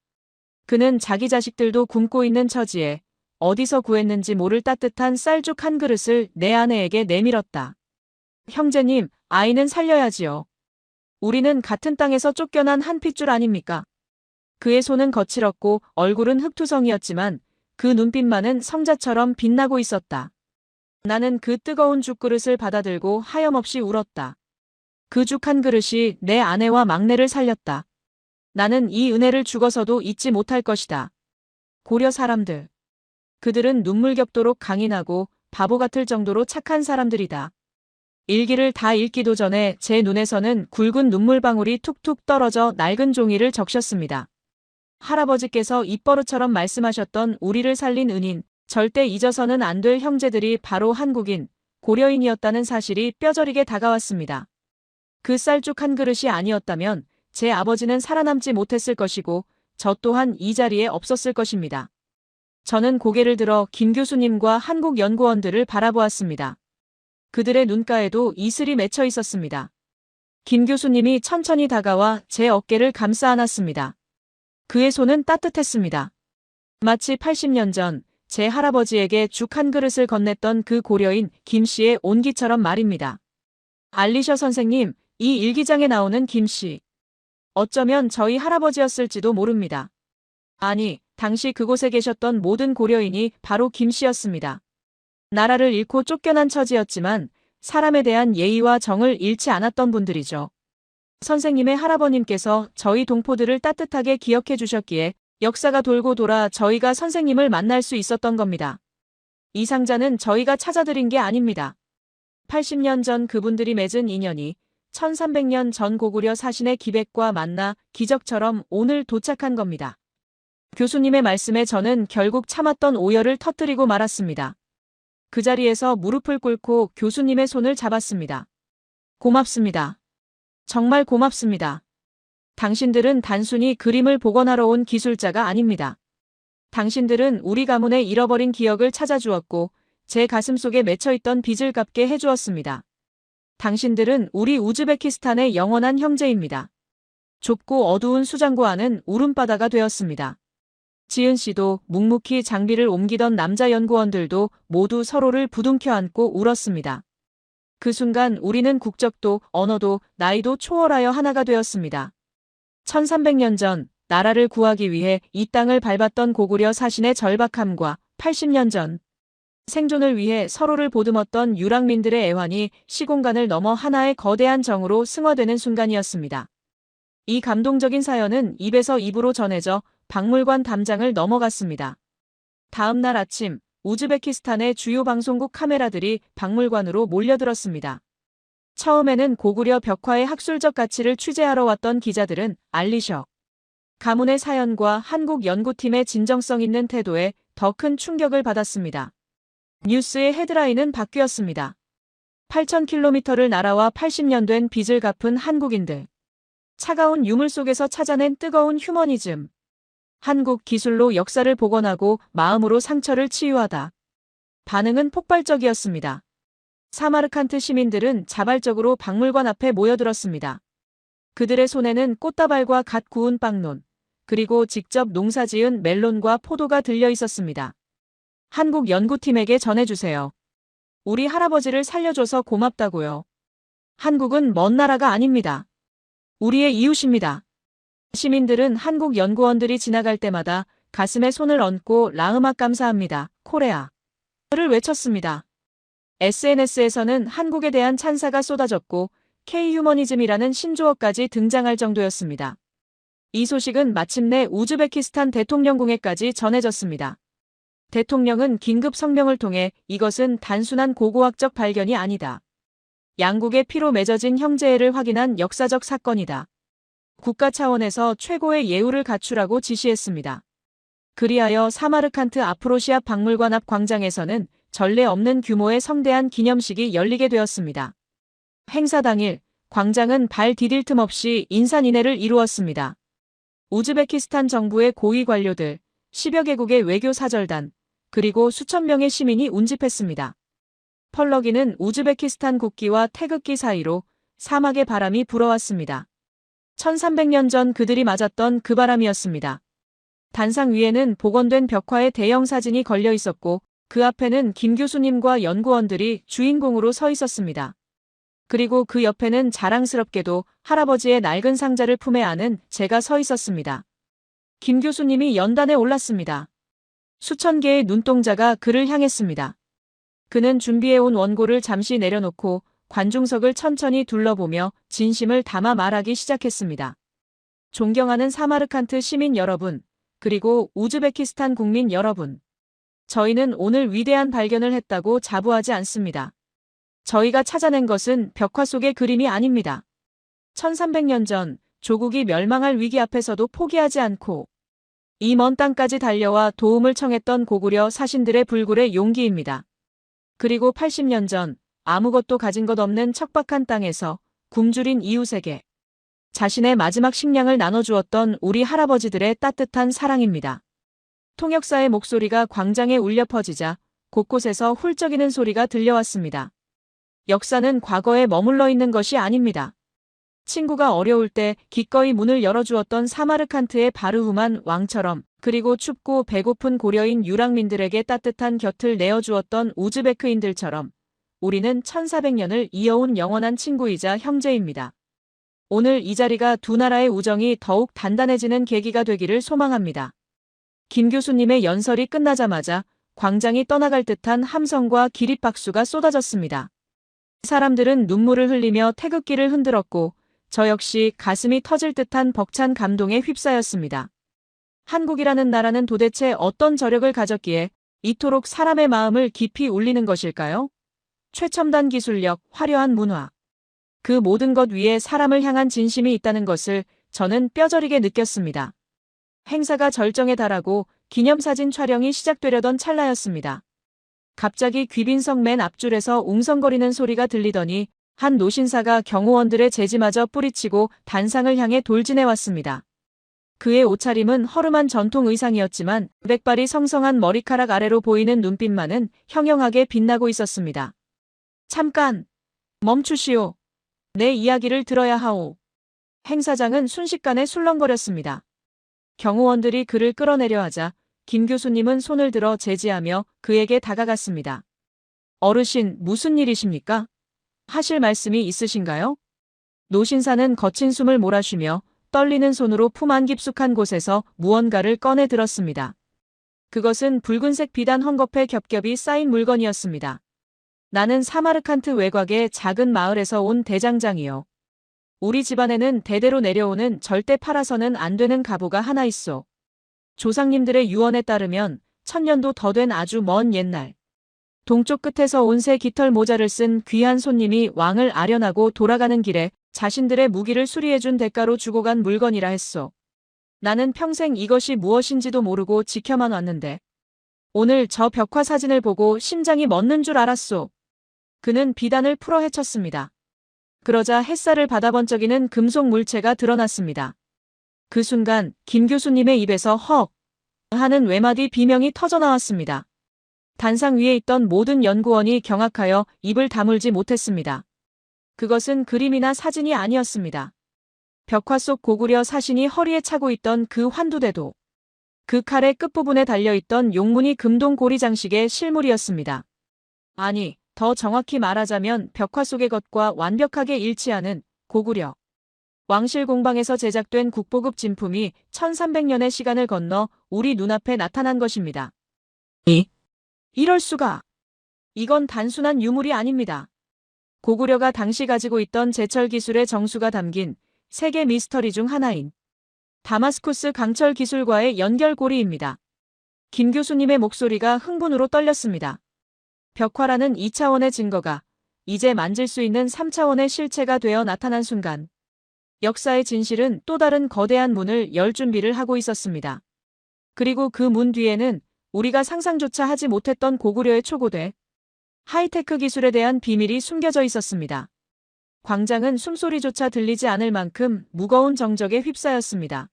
그는 자기 자식들도 굶고 있는 처지에 어디서 구했는지 모를 따뜻한 쌀죽 한 그릇을 내 아내에게 내밀었다. 형제님, 아이는 살려야지요. 우리는 같은 땅에서 쫓겨난 한 핏줄 아닙니까? 그의 손은 거칠었고 얼굴은 흙투성이었지만 그 눈빛만은 성자처럼 빛나고 있었다. 나는 그 뜨거운 죽그릇을 받아들고 하염없이 울었다. 그 죽 한 그릇이 내 아내와 막내를 살렸다. 나는 이 은혜를 죽어서도 잊지 못할 것이다. 고려 사람들. 그들은 눈물겹도록 강인하고 바보 같을 정도로 착한 사람들이다. 일기를 다 읽기도 전에 제 눈에서는 굵은 눈물방울이 툭툭 떨어져 낡은 종이를 적셨습니다. 할아버지께서 입버릇처럼 말씀하셨던 우리를 살린 은인, 절대 잊어서는 안 될 형제들이 바로 한국인, 고려인이었다는 사실이 뼈저리게 다가왔습니다. 그 쌀죽 한 그릇이 아니었다면 제 아버지는 살아남지 못했을 것이고 저 또한 이 자리에 없었을 것입니다. 저는 고개를 들어 김 교수님과 한국 연구원들을 바라보았습니다. 그들의 눈가에도 이슬이 맺혀 있었습니다. 김 교수님이 천천히 다가와 제 어깨를 감싸 안았습니다. 그의 손은 따뜻했습니다. 마치 80년 전 제 할아버지에게 죽 한 그릇을 건넸던 그 고려인 김 씨의 온기처럼 말입니다. 알리셔 선생님, 이 일기장에 나오는 김 씨. 어쩌면 저희 할아버지였을지도 모릅니다. 아니, 당시 그곳에 계셨던 모든 고려인이 바로 김 씨였습니다. 나라를 잃고 쫓겨난 처지였지만 사람에 대한 예의와 정을 잃지 않았던 분들이죠. 선생님의 할아버님께서 저희 동포들을 따뜻하게 기억해 주셨기에 역사가 돌고 돌아 저희가 선생님을 만날 수 있었던 겁니다. 이 상자는 저희가 찾아드린 게 아닙니다. 80년 전 그분들이 맺은 인연이 1300년 전 고구려 사신의 기백과 만나 기적처럼 오늘 도착한 겁니다. 교수님의 말씀에 저는 결국 참았던 오열을 터뜨리고 말았습니다. 그 자리에서 무릎을 꿇고 교수님의 손을 잡았습니다. 고맙습니다. 정말 고맙습니다. 당신들은 단순히 그림을 복원하러 온 기술자가 아닙니다. 당신들은 우리 가문의 잃어버린 기억을 찾아주었고 제 가슴속에 맺혀있던 빚을 갚게 해주었습니다. 당신들은 우리 우즈베키스탄의 영원한 형제입니다. 좁고 어두운 수장고 안은 울음바다가 되었습니다. 지은 씨도 묵묵히 장비를 옮기던 남자 연구원들도 모두 서로를 부둥켜 안고 울었습니다. 그 순간 우리는 국적도 언어도 나이도 초월하여 하나가 되었습니다. 1300년 전 나라를 구하기 위해 이 땅을 밟았던 고구려 사신의 절박함과 80년 전 생존을 위해 서로를 보듬었던 유랑민들의 애환이 시공간을 넘어 하나의 거대한 정으로 승화되는 순간이었습니다. 이 감동적인 사연은 입에서 입으로 전해져 박물관 담장을 넘어갔습니다. 다음 날 아침 우즈베키스탄의 주요 방송국 카메라들이 박물관으로 몰려들었습니다. 처음에는 고구려 벽화의 학술적 가치를 취재하러 왔던 기자들은 알리셔 가문의 사연과 한국 연구팀의 진정성 있는 태도에 더 큰 충격을 받았습니다. 뉴스의 헤드라인은 바뀌었습니다. 8,000km를 날아와 80년 된 빚을 갚은 한국인들. 차가운 유물 속에서 찾아낸 뜨거운 휴머니즘. 한국 기술로 역사를 복원하고 마음으로 상처를 치유하다. 반응은 폭발적이었습니다. 사마르칸트 시민들은 자발적으로 박물관 앞에 모여들었습니다. 그들의 손에는 꽃다발과 갓 구운 빵론, 그리고 직접 농사지은 멜론과 포도가 들려 있었습니다. 한국 연구팀에게 전해주세요. 우리 할아버지를 살려줘서 고맙다고요. 한국은 먼 나라가 아닙니다. 우리의 이웃입니다. 시민들은 한국 연구원들이 지나갈 때마다 가슴에 손을 얹고 라흐막 감사합니다. 코레아를 외쳤습니다. SNS에서는 한국에 대한 찬사가 쏟아졌고 K-휴머니즘이라는 신조어까지 등장할 정도였습니다. 이 소식은 마침내 우즈베키스탄 대통령궁에까지 전해졌습니다. 대통령은 긴급 성명을 통해 이것은 단순한 고고학적 발견이 아니다. 양국의 피로 맺어진 형제애를 확인한 역사적 사건이다. 국가 차원에서 최고의 예우를 갖추라고 지시했습니다. 그리하여 사마르칸트 아프로시아 박물관 앞 광장에서는 전례 없는 규모의 성대한 기념식이 열리게 되었습니다. 행사 당일 광장은 발 디딜 틈 없이 인산인해를 이루었습니다. 우즈베키스탄 정부의 고위 관료들, 10여 개국의 외교 사절단, 그리고 수천 명의 시민이 운집했습니다. 펄럭이는 우즈베키스탄 국기와 태극기 사이로 사막의 바람이 불어왔습니다. 1300년 전 그들이 맞았던 그 바람이었습니다. 단상 위에는 복원된 벽화의 대형 사진이 걸려 있었고 그 앞에는 김 교수님과 연구원들이 주인공으로 서 있었습니다. 그리고 그 옆에는 자랑스럽게도 할아버지의 낡은 상자를 품에 안은 제가 서 있었습니다. 김 교수님이 연단에 올랐습니다. 수천 개의 눈동자가 그를 향했습니다. 그는 준비해온 원고를 잠시 내려놓고 관중석을 천천히 둘러보며 진심을 담아 말하기 시작했습니다. 존경하는 사마르칸트 시민 여러분, 그리고 우즈베키스탄 국민 여러분. 저희는 오늘 위대한 발견을 했다고 자부하지 않습니다. 저희가 찾아낸 것은 벽화 속의 그림이 아닙니다. 1300년 전 조국이 멸망할 위기 앞에서도 포기하지 않고 이 먼 땅까지 달려와 도움을 청했던 고구려 사신들의 불굴의 용기입니다. 그리고 80년 전 아무것도 가진 것 없는 척박한 땅에서 굶주린 이웃에게 자신의 마지막 식량을 나눠주었던 우리 할아버지들의 따뜻한 사랑입니다. 통역사의 목소리가 광장에 울려 퍼지자 곳곳에서 훌쩍이는 소리가 들려왔습니다. 역사는 과거에 머물러 있는 것이 아닙니다. 친구가 어려울 때 기꺼이 문을 열어주었던 사마르칸트의 바르후만 왕처럼, 그리고 춥고 배고픈 고려인 유랑민들에게 따뜻한 곁을 내어주었던 우즈베크인들처럼 우리는 1400년을 이어온 영원한 친구이자 형제입니다. 오늘 이 자리가 두 나라의 우정이 더욱 단단해지는 계기가 되기를 소망합니다. 김 교수님의 연설이 끝나자마자 광장이 떠나갈 듯한 함성과 기립박수가 쏟아졌습니다. 사람들은 눈물을 흘리며 태극기를 흔들었고 저 역시 가슴이 터질 듯한 벅찬 감동에 휩싸였습니다. 한국이라는 나라는 도대체 어떤 저력을 가졌기에 이토록 사람의 마음을 깊이 울리는 것일까요? 최첨단 기술력, 화려한 문화. 그 모든 것 위에 사람을 향한 진심이 있다는 것을 저는 뼈저리게 느꼈습니다. 행사가 절정에 달하고 기념사진 촬영이 시작되려던 찰나였습니다. 갑자기 귀빈석 맨 앞줄에서 웅성거리는 소리가 들리더니 한 노신사가 경호원들의 제지마저 뿌리치고 단상을 향해 돌진해왔습니다. 그의 옷차림은 허름한 전통 의상이었지만 백발이 성성한 머리카락 아래로 보이는 눈빛만은 형형하게 빛나고 있었습니다. 잠깐! 멈추시오. 내 이야기를 들어야 하오. 행사장은 순식간에 술렁거렸습니다. 경호원들이 그를 끌어내려 하자 김 교수님은 손을 들어 제지하며 그에게 다가갔습니다. 어르신, 무슨 일이십니까? 하실 말씀이 있으신가요? 노신사는 거친 숨을 몰아쉬며 떨리는 손으로 품 안 깊숙한 곳에서 무언가를 꺼내 들었습니다. 그것은 붉은색 비단 헝겊에 겹겹이 쌓인 물건이었습니다. 나는 사마르칸트 외곽의 작은 마을에서 온 대장장이요. 우리 집안에는 대대로 내려오는 절대 팔아서는 안 되는 가보가 하나 있소. 조상님들의 유언에 따르면 1000년도 더 된 아주 먼 옛날. 동쪽 끝에서 온 새 깃털 모자를 쓴 귀한 손님이 왕을 아련하고 돌아가는 길에 자신들의 무기를 수리해준 대가로 주고 간 물건이라 했소. 나는 평생 이것이 무엇인지도 모르고 지켜만 왔는데 오늘 저 벽화 사진을 보고 심장이 멎는 줄 알았소. 그는 비단을 풀어 헤쳤습니다. 그러자 햇살을 받아 번쩍이는 금속 물체가 드러났습니다. 그 순간 김 교수님의 입에서 헉 하는 외마디 비명이 터져나왔습니다. 단상 위에 있던 모든 연구원이 경악하여 입을 다물지 못했습니다. 그것은 그림이나 사진이 아니었습니다. 벽화 속 고구려 사신이 허리에 차고 있던 그 환두대도, 그 칼의 끝부분에 달려있던 용무늬 금동 고리 장식의 실물이었습니다. 아니, 더 정확히 말하자면 벽화 속의 것과 완벽하게 일치하는 고구려 왕실 공방에서 제작된 국보급 진품이 1300년의 시간을 건너 우리 눈앞에 나타난 것입니다. 이럴 수가. 이건 단순한 유물이 아닙니다. 고구려가 당시 가지고 있던 제철 기술의 정수가 담긴 세계 미스터리 중 하나인 다마스쿠스 강철 기술과의 연결고리입니다. 김 교수님의 목소리가 흥분으로 떨렸습니다. 벽화라는 2차원의 증거가 이제 만질 수 있는 3차원의 실체가 되어 나타난 순간 역사의 진실은 또 다른 거대한 문을 열 준비를 하고 있었습니다. 그리고 그 문 뒤에는 우리가 상상조차 하지 못했던 고구려의 초고대, 하이테크 기술에 대한 비밀이 숨겨져 있었습니다. 광장은 숨소리조차 들리지 않을 만큼 무거운 정적에 휩싸였습니다.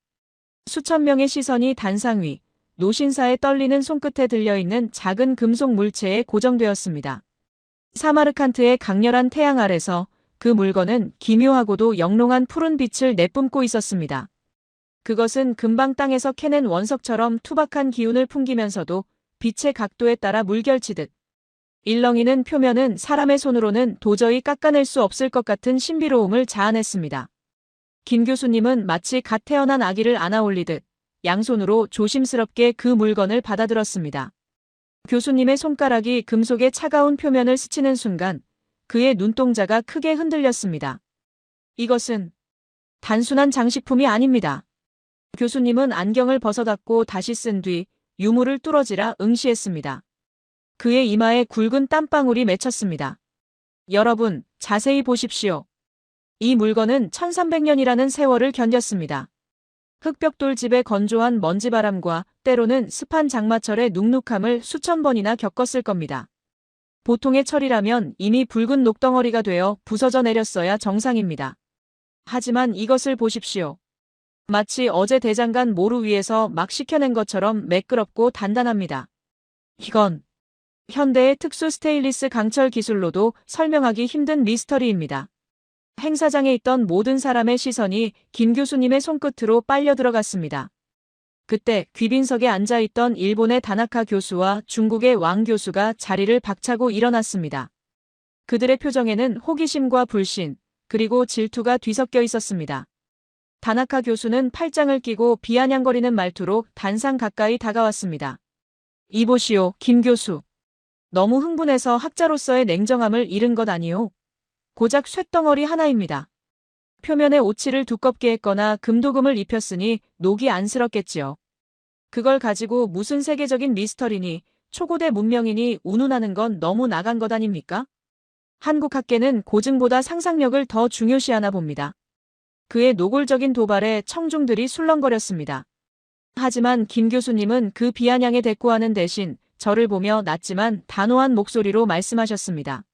수천 명의 시선이 단상 위, 노신사의 떨리는 손끝에 들려있는 작은 금속 물체에 고정되었습니다. 사마르칸트의 강렬한 태양 아래서 그 물건은 기묘하고도 영롱한 푸른 빛을 내뿜고 있었습니다. 그것은 금방 땅에서 캐낸 원석처럼 투박한 기운을 풍기면서도 빛의 각도에 따라 물결치듯 일렁이는 표면은 사람의 손으로는 도저히 깎아낼 수 없을 것 같은 신비로움을 자아냈습니다. 김 교수님은 마치 갓 태어난 아기를 안아올리듯 양손으로 조심스럽게 그 물건을 받아들었습니다. 교수님의 손가락이 금속의 차가운 표면을 스치는 순간 그의 눈동자가 크게 흔들렸습니다. 이것은 단순한 장식품이 아닙니다. 교수님은 안경을 벗어닫고 다시 쓴 뒤 유물을 뚫어지라 응시했습니다. 그의 이마에 굵은 땀방울이 맺혔습니다. 여러분, 자세히 보십시오. 이 물건은 1300년이라는 세월을 견뎠습니다. 흑벽돌집의 건조한 먼지바람과 때로는 습한 장마철의 눅눅함을 수천 번이나 겪었을 겁니다. 보통의 철이라면 이미 붉은 녹덩어리가 되어 부서져 내렸어야 정상입니다. 하지만 이것을 보십시오. 마치 어제 대장간 모루 위에서 막 식혀낸 것처럼 매끄럽고 단단합니다. 이건 현대의 특수 스테인리스 강철 기술로도 설명하기 힘든 미스터리입니다. 행사장에 있던 모든 사람의 시선이 김 교수님의 손끝으로 빨려 들어갔습니다. 그때 귀빈석에 앉아있던 일본의 다나카 교수와 중국의 왕 교수가 자리를 박차고 일어났습니다. 그들의 표정에는 호기심과 불신, 그리고 질투가 뒤섞여 있었습니다. 다나카 교수는 팔짱을 끼고 비아냥거리는 말투로 단상 가까이 다가왔습니다. 이보시오, 김 교수. 너무 흥분해서 학자로서의 냉정함을 잃은 것 아니오? 고작 쇳덩어리 하나입니다. 표면에 오칠을 두껍게 했거나 금도금을 입혔으니 녹이 안쓰럽겠지요. 그걸 가지고 무슨 세계적인 미스터리니 초고대 문명이니 운운하는 건 너무 나간 것 아닙니까? 한국 학계는 고증보다 상상력을 더 중요시하나 봅니다. 그의 노골적인 도발에 청중들이 술렁거렸습니다. 하지만 김 교수님은 그 비아냥에 대꾸하는 대신 저를 보며 낮지만 단호한 목소리로 말씀하셨습니다.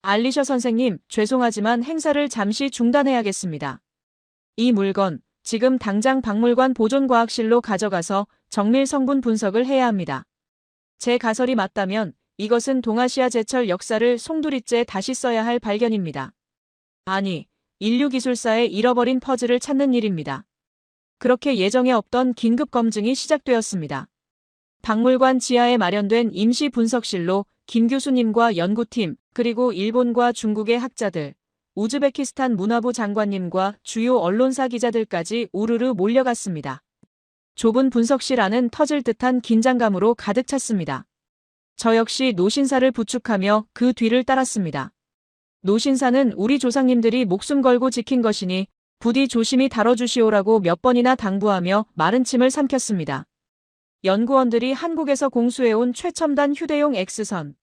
알리셔 선생님, 죄송하지만 행사를 잠시 중단해야겠습니다. 이 물건, 지금 당장 박물관 보존과학실로 가져가서 정밀 성분 분석을 해야 합니다. 제 가설이 맞다면 이것은 동아시아 제철 역사를 송두리째 다시 써야 할 발견입니다. 아니, 인류 기술사의 잃어버린 퍼즐을 찾는 일입니다. 그렇게 예정에 없던 긴급 검증이 시작되었습니다. 박물관 지하에 마련된 임시 분석실로 김 교수님과 연구팀, 그리고 일본과 중국의 학자들, 우즈베키스탄 문화부 장관님과 주요 언론사 기자들까지 우르르 몰려갔습니다. 좁은 분석실 안은 터질 듯한 긴장감으로 가득 찼습니다. 저 역시 노신사를 부축하며 그 뒤를 따랐습니다. 노신사는 우리 조상님들이 목숨 걸고 지킨 것이니 부디 조심히 다뤄주시오라고 몇 번이나 당부하며 마른 침을 삼켰습니다. 연구원들이 한국에서 공수해온 최첨단 휴대용 X선,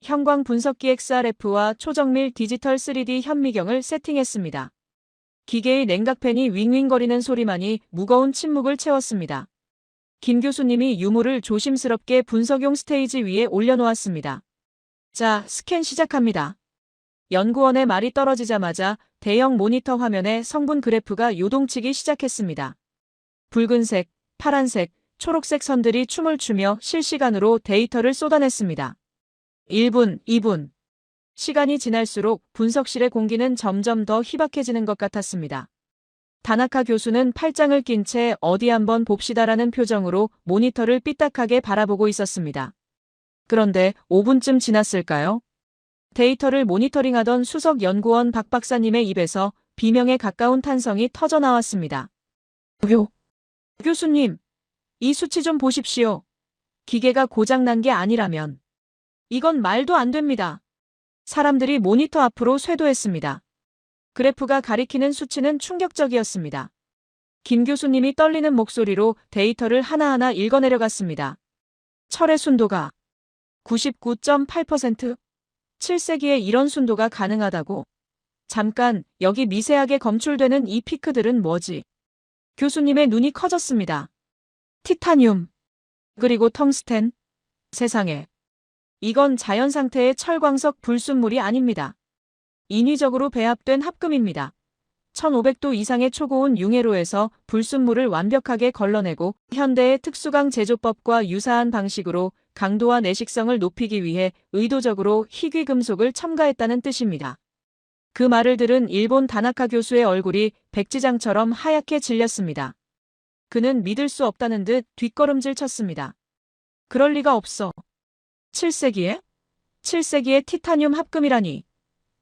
형광 분석기 XRF와 초정밀 디지털 3D 현미경을 세팅했습니다. 기계의 냉각팬이 윙윙거리는 소리만이 무거운 침묵을 채웠습니다. 김 교수님이 유물을 조심스럽게 분석용 스테이지 위에 올려놓았습니다. 자, 스캔 시작합니다. 연구원의 말이 떨어지자마자 대형 모니터 화면에 성분 그래프가 요동치기 시작했습니다. 붉은색, 파란색, 초록색 선들이 춤을 추며 실시간으로 데이터를 쏟아냈습니다. 1분, 2분. 시간이 지날수록 분석실의 공기는 점점 더 희박해지는 것 같았습니다. 다나카 교수는 팔짱을 낀 채 어디 한번 봅시다라는 표정으로 모니터를 삐딱하게 바라보고 있었습니다. 그런데 5분쯤 지났을까요? 데이터를 모니터링하던 수석 연구원 박 박사님의 입에서 비명에 가까운 탄성이 터져나왔습니다. 교수님, 이 수치 좀 보십시오. 기계가 고장난 게 아니라면. 이건 말도 안 됩니다. 사람들이 모니터 앞으로 쇄도했습니다. 그래프가 가리키는 수치는 충격적이었습니다. 김 교수님이 떨리는 목소리로 데이터를 하나하나 읽어내려갔습니다. 철의 순도가 99.8%? 7세기에 이런 순도가 가능하다고? 잠깐, 여기 미세하게 검출되는 이 피크들은 뭐지? 교수님의 눈이 커졌습니다. 티타늄, 그리고 텅스텐? 세상에. 이건 자연 상태의 철광석 불순물이 아닙니다. 인위적으로 배합된 합금입니다. 1500도 이상의 초고온 융해로에서 불순물을 완벽하게 걸러내고 현대의 특수강 제조법과 유사한 방식으로 강도와 내식성을 높이기 위해 의도적으로 희귀금속을 첨가했다는 뜻입니다. 그 말을 들은 일본 다나카 교수의 얼굴이 백지장처럼 하얗게 질렸습니다. 그는 믿을 수 없다는 듯 뒷걸음질 쳤습니다. 그럴 리가 없어. 7세기에? 7세기에 티타늄 합금이라니.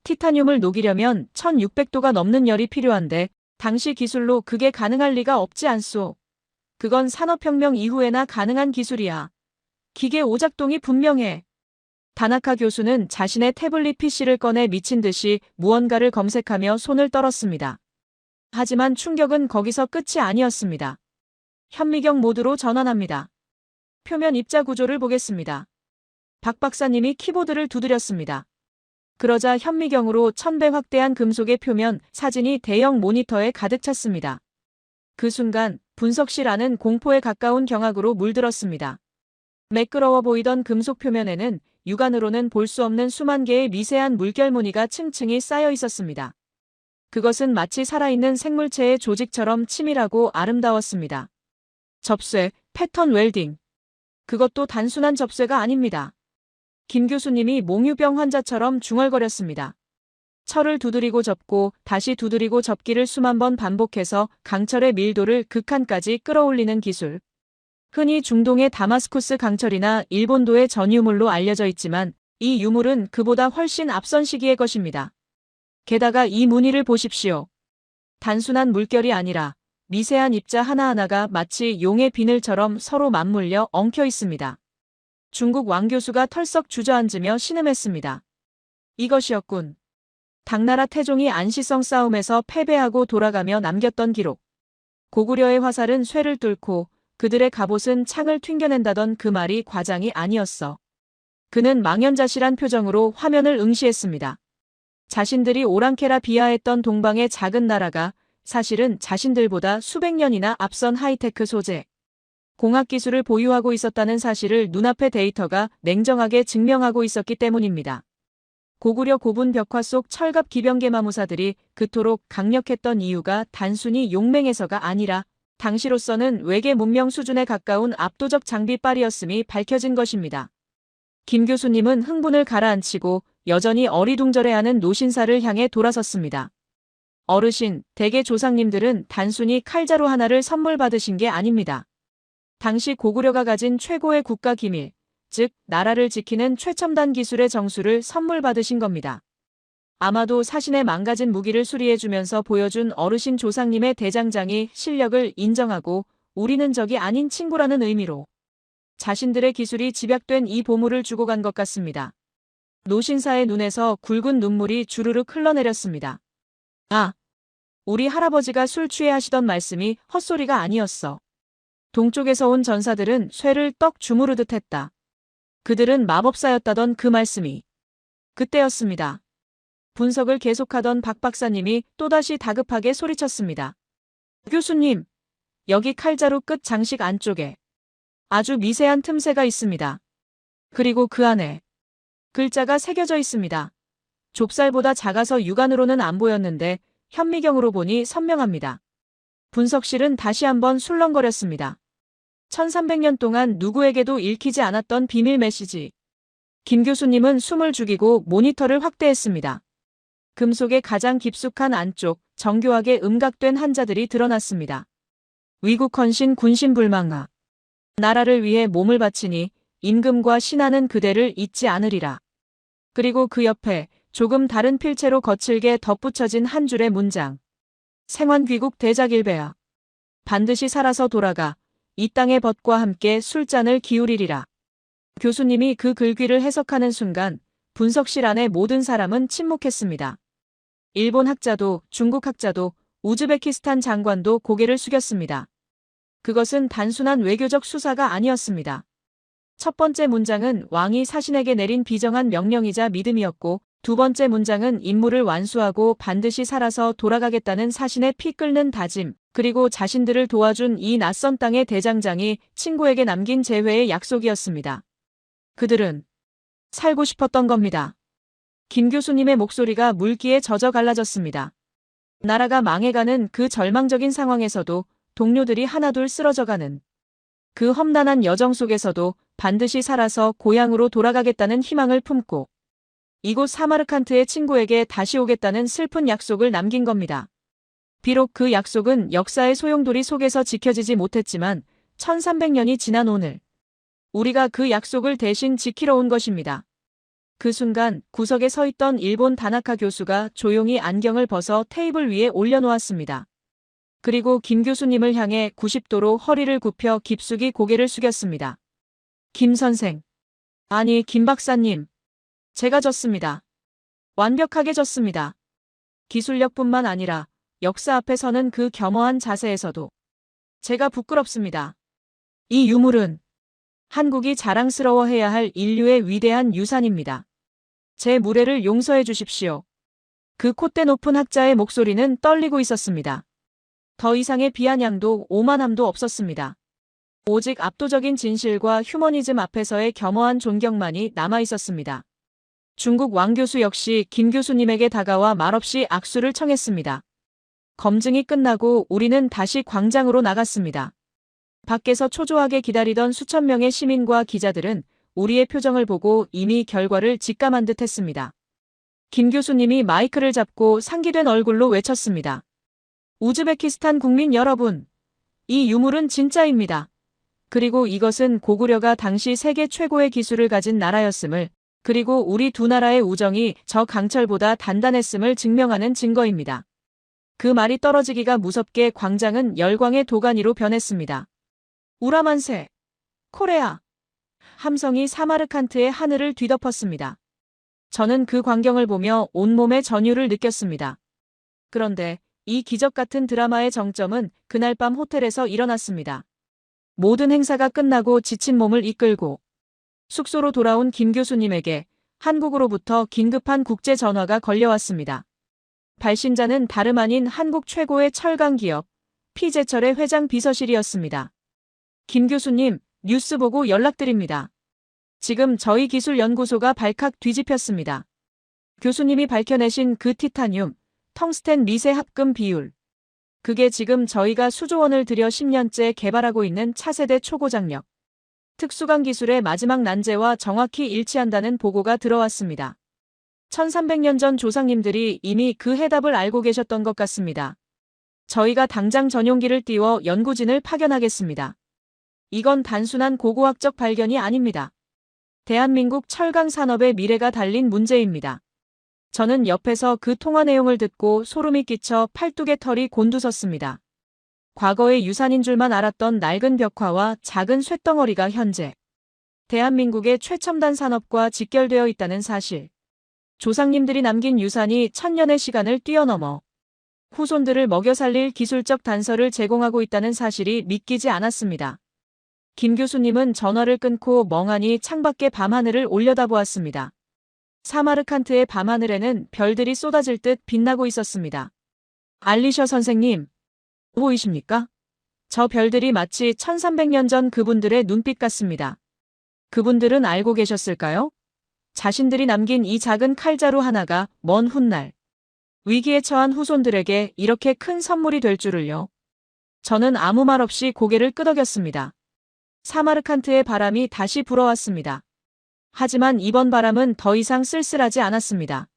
티타늄을 녹이려면 1600도가 넘는 열이 필요한데 당시 기술로 그게 가능할 리가 없지 않소. 그건 산업혁명 이후에나 가능한 기술이야. 기계 오작동이 분명해. 다나카 교수는 자신의 태블릿 PC를 꺼내 미친 듯이 무언가를 검색하며 손을 떨었습니다. 하지만 충격은 거기서 끝이 아니었습니다. 현미경 모드로 전환합니다. 표면 입자 구조를 보겠습니다. 박 박사님이 키보드를 두드렸습니다. 그러자 현미경으로 1000배 확대한 금속의 표면 사진이 대형 모니터에 가득 찼습니다. 그 순간 분석실 안은 공포에 가까운 경악으로 물들었습니다. 매끄러워 보이던 금속 표면에는 육안으로는 볼 수 없는 수만 개의 미세한 물결 무늬가 층층이 쌓여 있었습니다. 그것은 마치 살아있는 생물체의 조직처럼 치밀하고 아름다웠습니다. 접쇠, 패턴 웰딩. 그것도 단순한 접쇠가 아닙니다. 김 교수님이 몽유병 환자처럼 중얼거렸습니다. 철을 두드리고 접고 다시 두드리고 접기를 수만 번 반복해서 강철의 밀도를 극한까지 끌어올리는 기술. 흔히 중동의 다마스쿠스 강철이나 일본도의 전유물로 알려져 있지만 이 유물은 그보다 훨씬 앞선 시기의 것입니다. 게다가 이 무늬를 보십시오. 단순한 물결이 아니라 미세한 입자 하나하나가 마치 용의 비늘처럼 서로 맞물려 엉켜 있습니다. 중국 왕 교수가 털썩 주저앉으며 신음했습니다. 이것이었군. 당나라 태종이 안시성 싸움에서 패배하고 돌아가며 남겼던 기록. 고구려의 화살은 쇠를 뚫고 그들의 갑옷은 창을 튕겨낸다던 그 말이 과장이 아니었어. 그는 망연자실한 표정으로 화면을 응시했습니다. 자신들이 오랑캐라 비하했던 동방의 작은 나라가 사실은 자신들보다 수백 년이나 앞선 하이테크 소재, 공학기술을 보유하고 있었다는 사실을 눈앞의 데이터가 냉정하게 증명하고 있었기 때문입니다. 고구려 고분 벽화 속 철갑 기병계 마무사들이 그토록 강력했던 이유가 단순히 용맹해서가 아니라 당시로서는 외계 문명 수준에 가까운 압도적 장비빨이었음이 밝혀진 것입니다. 김 교수님은 흥분을 가라앉히고 여전히 어리둥절해하는 노신사를 향해 돌아섰습니다. 어르신, 대개 조상님들은 단순히 칼자루 하나를 선물 받으신 게 아닙니다. 당시 고구려가 가진 최고의 국가 기밀, 즉 나라를 지키는 최첨단 기술의 정수를 선물 받으신 겁니다. 아마도 사신의 망가진 무기를 수리해주면서 보여준 어르신 조상님의 대장장이 실력을 인정하고 우리는 적이 아닌 친구라는 의미로 자신들의 기술이 집약된 이 보물을 주고 간 것 같습니다. 노신사의 눈에서 굵은 눈물이 주르륵 흘러내렸습니다. 아, 우리 할아버지가 술 취해 하시던 말씀이 헛소리가 아니었어. 동쪽에서 온 전사들은 쇠를 떡 주무르듯 했다. 그들은 마법사였다던 그 말씀이 그때였습니다. 분석을 계속하던 박 박사님이 또다시 다급하게 소리쳤습니다. 교수님, 여기 칼자루 끝 장식 안쪽에 아주 미세한 틈새가 있습니다. 그리고 그 안에 글자가 새겨져 있습니다. 좁쌀보다 작아서 육안으로는 안 보였는데 현미경으로 보니 선명합니다. 분석실은 다시 한번 술렁거렸습니다. 1300년 동안 누구에게도 읽히지 않았던 비밀 메시지. 김 교수님은 숨을 죽이고 모니터를 확대했습니다. 금속의 가장 깊숙한 안쪽, 정교하게 음각된 한자들이 드러났습니다. 위국 헌신 군신 불망아. 나라를 위해 몸을 바치니 임금과 신하는 그대를 잊지 않으리라. 그리고 그 옆에 조금 다른 필체로 거칠게 덧붙여진 한 줄의 문장. 생환귀국 대작일배야. 반드시 살아서 돌아가 이 땅의 벗과 함께 술잔을 기울이리라. 교수님이 그 글귀를 해석하는 순간 분석실 안의 모든 사람은 침묵했습니다. 일본 학자도 중국 학자도 우즈베키스탄 장관도 고개를 숙였습니다. 그것은 단순한 외교적 수사가 아니었습니다. 첫 번째 문장은 왕이 사신에게 내린 비정한 명령이자 믿음이었고, 두 번째 문장은 임무를 완수하고 반드시 살아서 돌아가겠다는 사신의 피 끓는 다짐, 그리고 자신들을 도와준 이 낯선 땅의 대장장이 친구에게 남긴 재회의 약속이었습니다. 그들은 살고 싶었던 겁니다. 김 교수님의 목소리가 물기에 젖어 갈라졌습니다. 나라가 망해가는 그 절망적인 상황에서도 동료들이 하나둘 쓰러져가는 그 험난한 여정 속에서도 반드시 살아서 고향으로 돌아가겠다는 희망을 품고 이곳 사마르칸트의 친구에게 다시 오겠다는 슬픈 약속을 남긴 겁니다. 비록 그 약속은 역사의 소용돌이 속에서 지켜지지 못했지만 1300년이 지난 오늘 우리가 그 약속을 대신 지키러 온 것입니다. 그 순간 구석에 서 있던 일본 다나카 교수가 조용히 안경을 벗어 테이블 위에 올려놓았습니다. 그리고 김 교수님을 향해 90도로 허리를 굽혀 깊숙이 고개를 숙였습니다. 김 선생. 아니, 김 박사님. 제가 졌습니다. 완벽하게 졌습니다. 기술력뿐만 아니라 역사 앞에 서는 그 겸허한 자세에서도 제가 부끄럽습니다. 이 유물은 한국이 자랑스러워해야 할 인류의 위대한 유산입니다. 제 무례를 용서해 주십시오. 그 콧대 높은 학자의 목소리는 떨리고 있었습니다. 더 이상의 비아냥도 오만함도 없었습니다. 오직 압도적인 진실과 휴머니즘 앞에서의 겸허한 존경만이 남아 있었습니다. 중국 왕 교수 역시 김 교수님에게 다가와 말없이 악수를 청했습니다. 검증이 끝나고 우리는 다시 광장으로 나갔습니다. 밖에서 초조하게 기다리던 수천 명의 시민과 기자들은 우리의 표정을 보고 이미 결과를 직감한 듯 했습니다. 김 교수님이 마이크를 잡고 상기된 얼굴로 외쳤습니다. 우즈베키스탄 국민 여러분, 이 유물은 진짜입니다. 그리고 이것은 고구려가 당시 세계 최고의 기술을 가진 나라였음을, 그리고 우리 두 나라의 우정이 저 강철보다 단단했음을 증명하는 증거입니다. 그 말이 떨어지기가 무섭게 광장은 열광의 도가니로 변했습니다. 우라만세, 코레아. 함성이 사마르칸트의 하늘을 뒤덮었습니다. 저는 그 광경을 보며 온몸의 전율을 느꼈습니다. 그런데 이 기적 같은 드라마의 정점은 그날 밤 호텔에서 일어났습니다. 모든 행사가 끝나고 지친 몸을 이끌고 숙소로 돌아온 김 교수님에게 한국으로부터 긴급한 국제 전화가 걸려왔습니다. 발신자는 다름 아닌 한국 최고의 철강 기업 피제철의 회장 비서실이었습니다. 김 교수님, 뉴스 보고 연락드립니다. 지금 저희 기술연구소가 발칵 뒤집혔습니다. 교수님이 밝혀내신 그 티타늄, 텅스텐 미세 합금 비율. 그게 지금 저희가 수조 원을 들여 10년째 개발하고 있는 차세대 초고장력 특수강 기술의 마지막 난제와 정확히 일치한다는 보고가 들어왔습니다. 1300년 전 조상님들이 이미 그 해답을 알고 계셨던 것 같습니다. 저희가 당장 전용기를 띄워 연구진을 파견하겠습니다. 이건 단순한 고고학적 발견이 아닙니다. 대한민국 철강 산업의 미래가 달린 문제입니다. 저는 옆에서 그 통화 내용을 듣고 소름이 끼쳐 팔뚝의 털이 곤두섰습니다. 과거의 유산인 줄만 알았던 낡은 벽화와 작은 쇳덩어리가 현재 대한민국의 최첨단 산업과 직결되어 있다는 사실. 조상님들이 남긴 유산이 1000년의 시간을 뛰어넘어 후손들을 먹여 살릴 기술적 단서를 제공하고 있다는 사실이 믿기지 않았습니다. 김 교수님은 전화를 끊고 멍하니 창밖의 밤하늘을 올려다보았습니다. 사마르칸트의 밤하늘에는 별들이 쏟아질 듯 빛나고 있었습니다. 알리셔 선생님, 보이십니까? 저 별들이 마치 1300년 전 그분들의 눈빛 같습니다. 그분들은 알고 계셨을까요? 자신들이 남긴 이 작은 칼자루 하나가 먼 훗날 위기에 처한 후손들에게 이렇게 큰 선물이 될 줄을요. 저는 아무 말 없이 고개를 끄덕였습니다. 사마르칸트의 바람이 다시 불어왔습니다. 하지만 이번 바람은 더 이상 쓸쓸하지 않았습니다.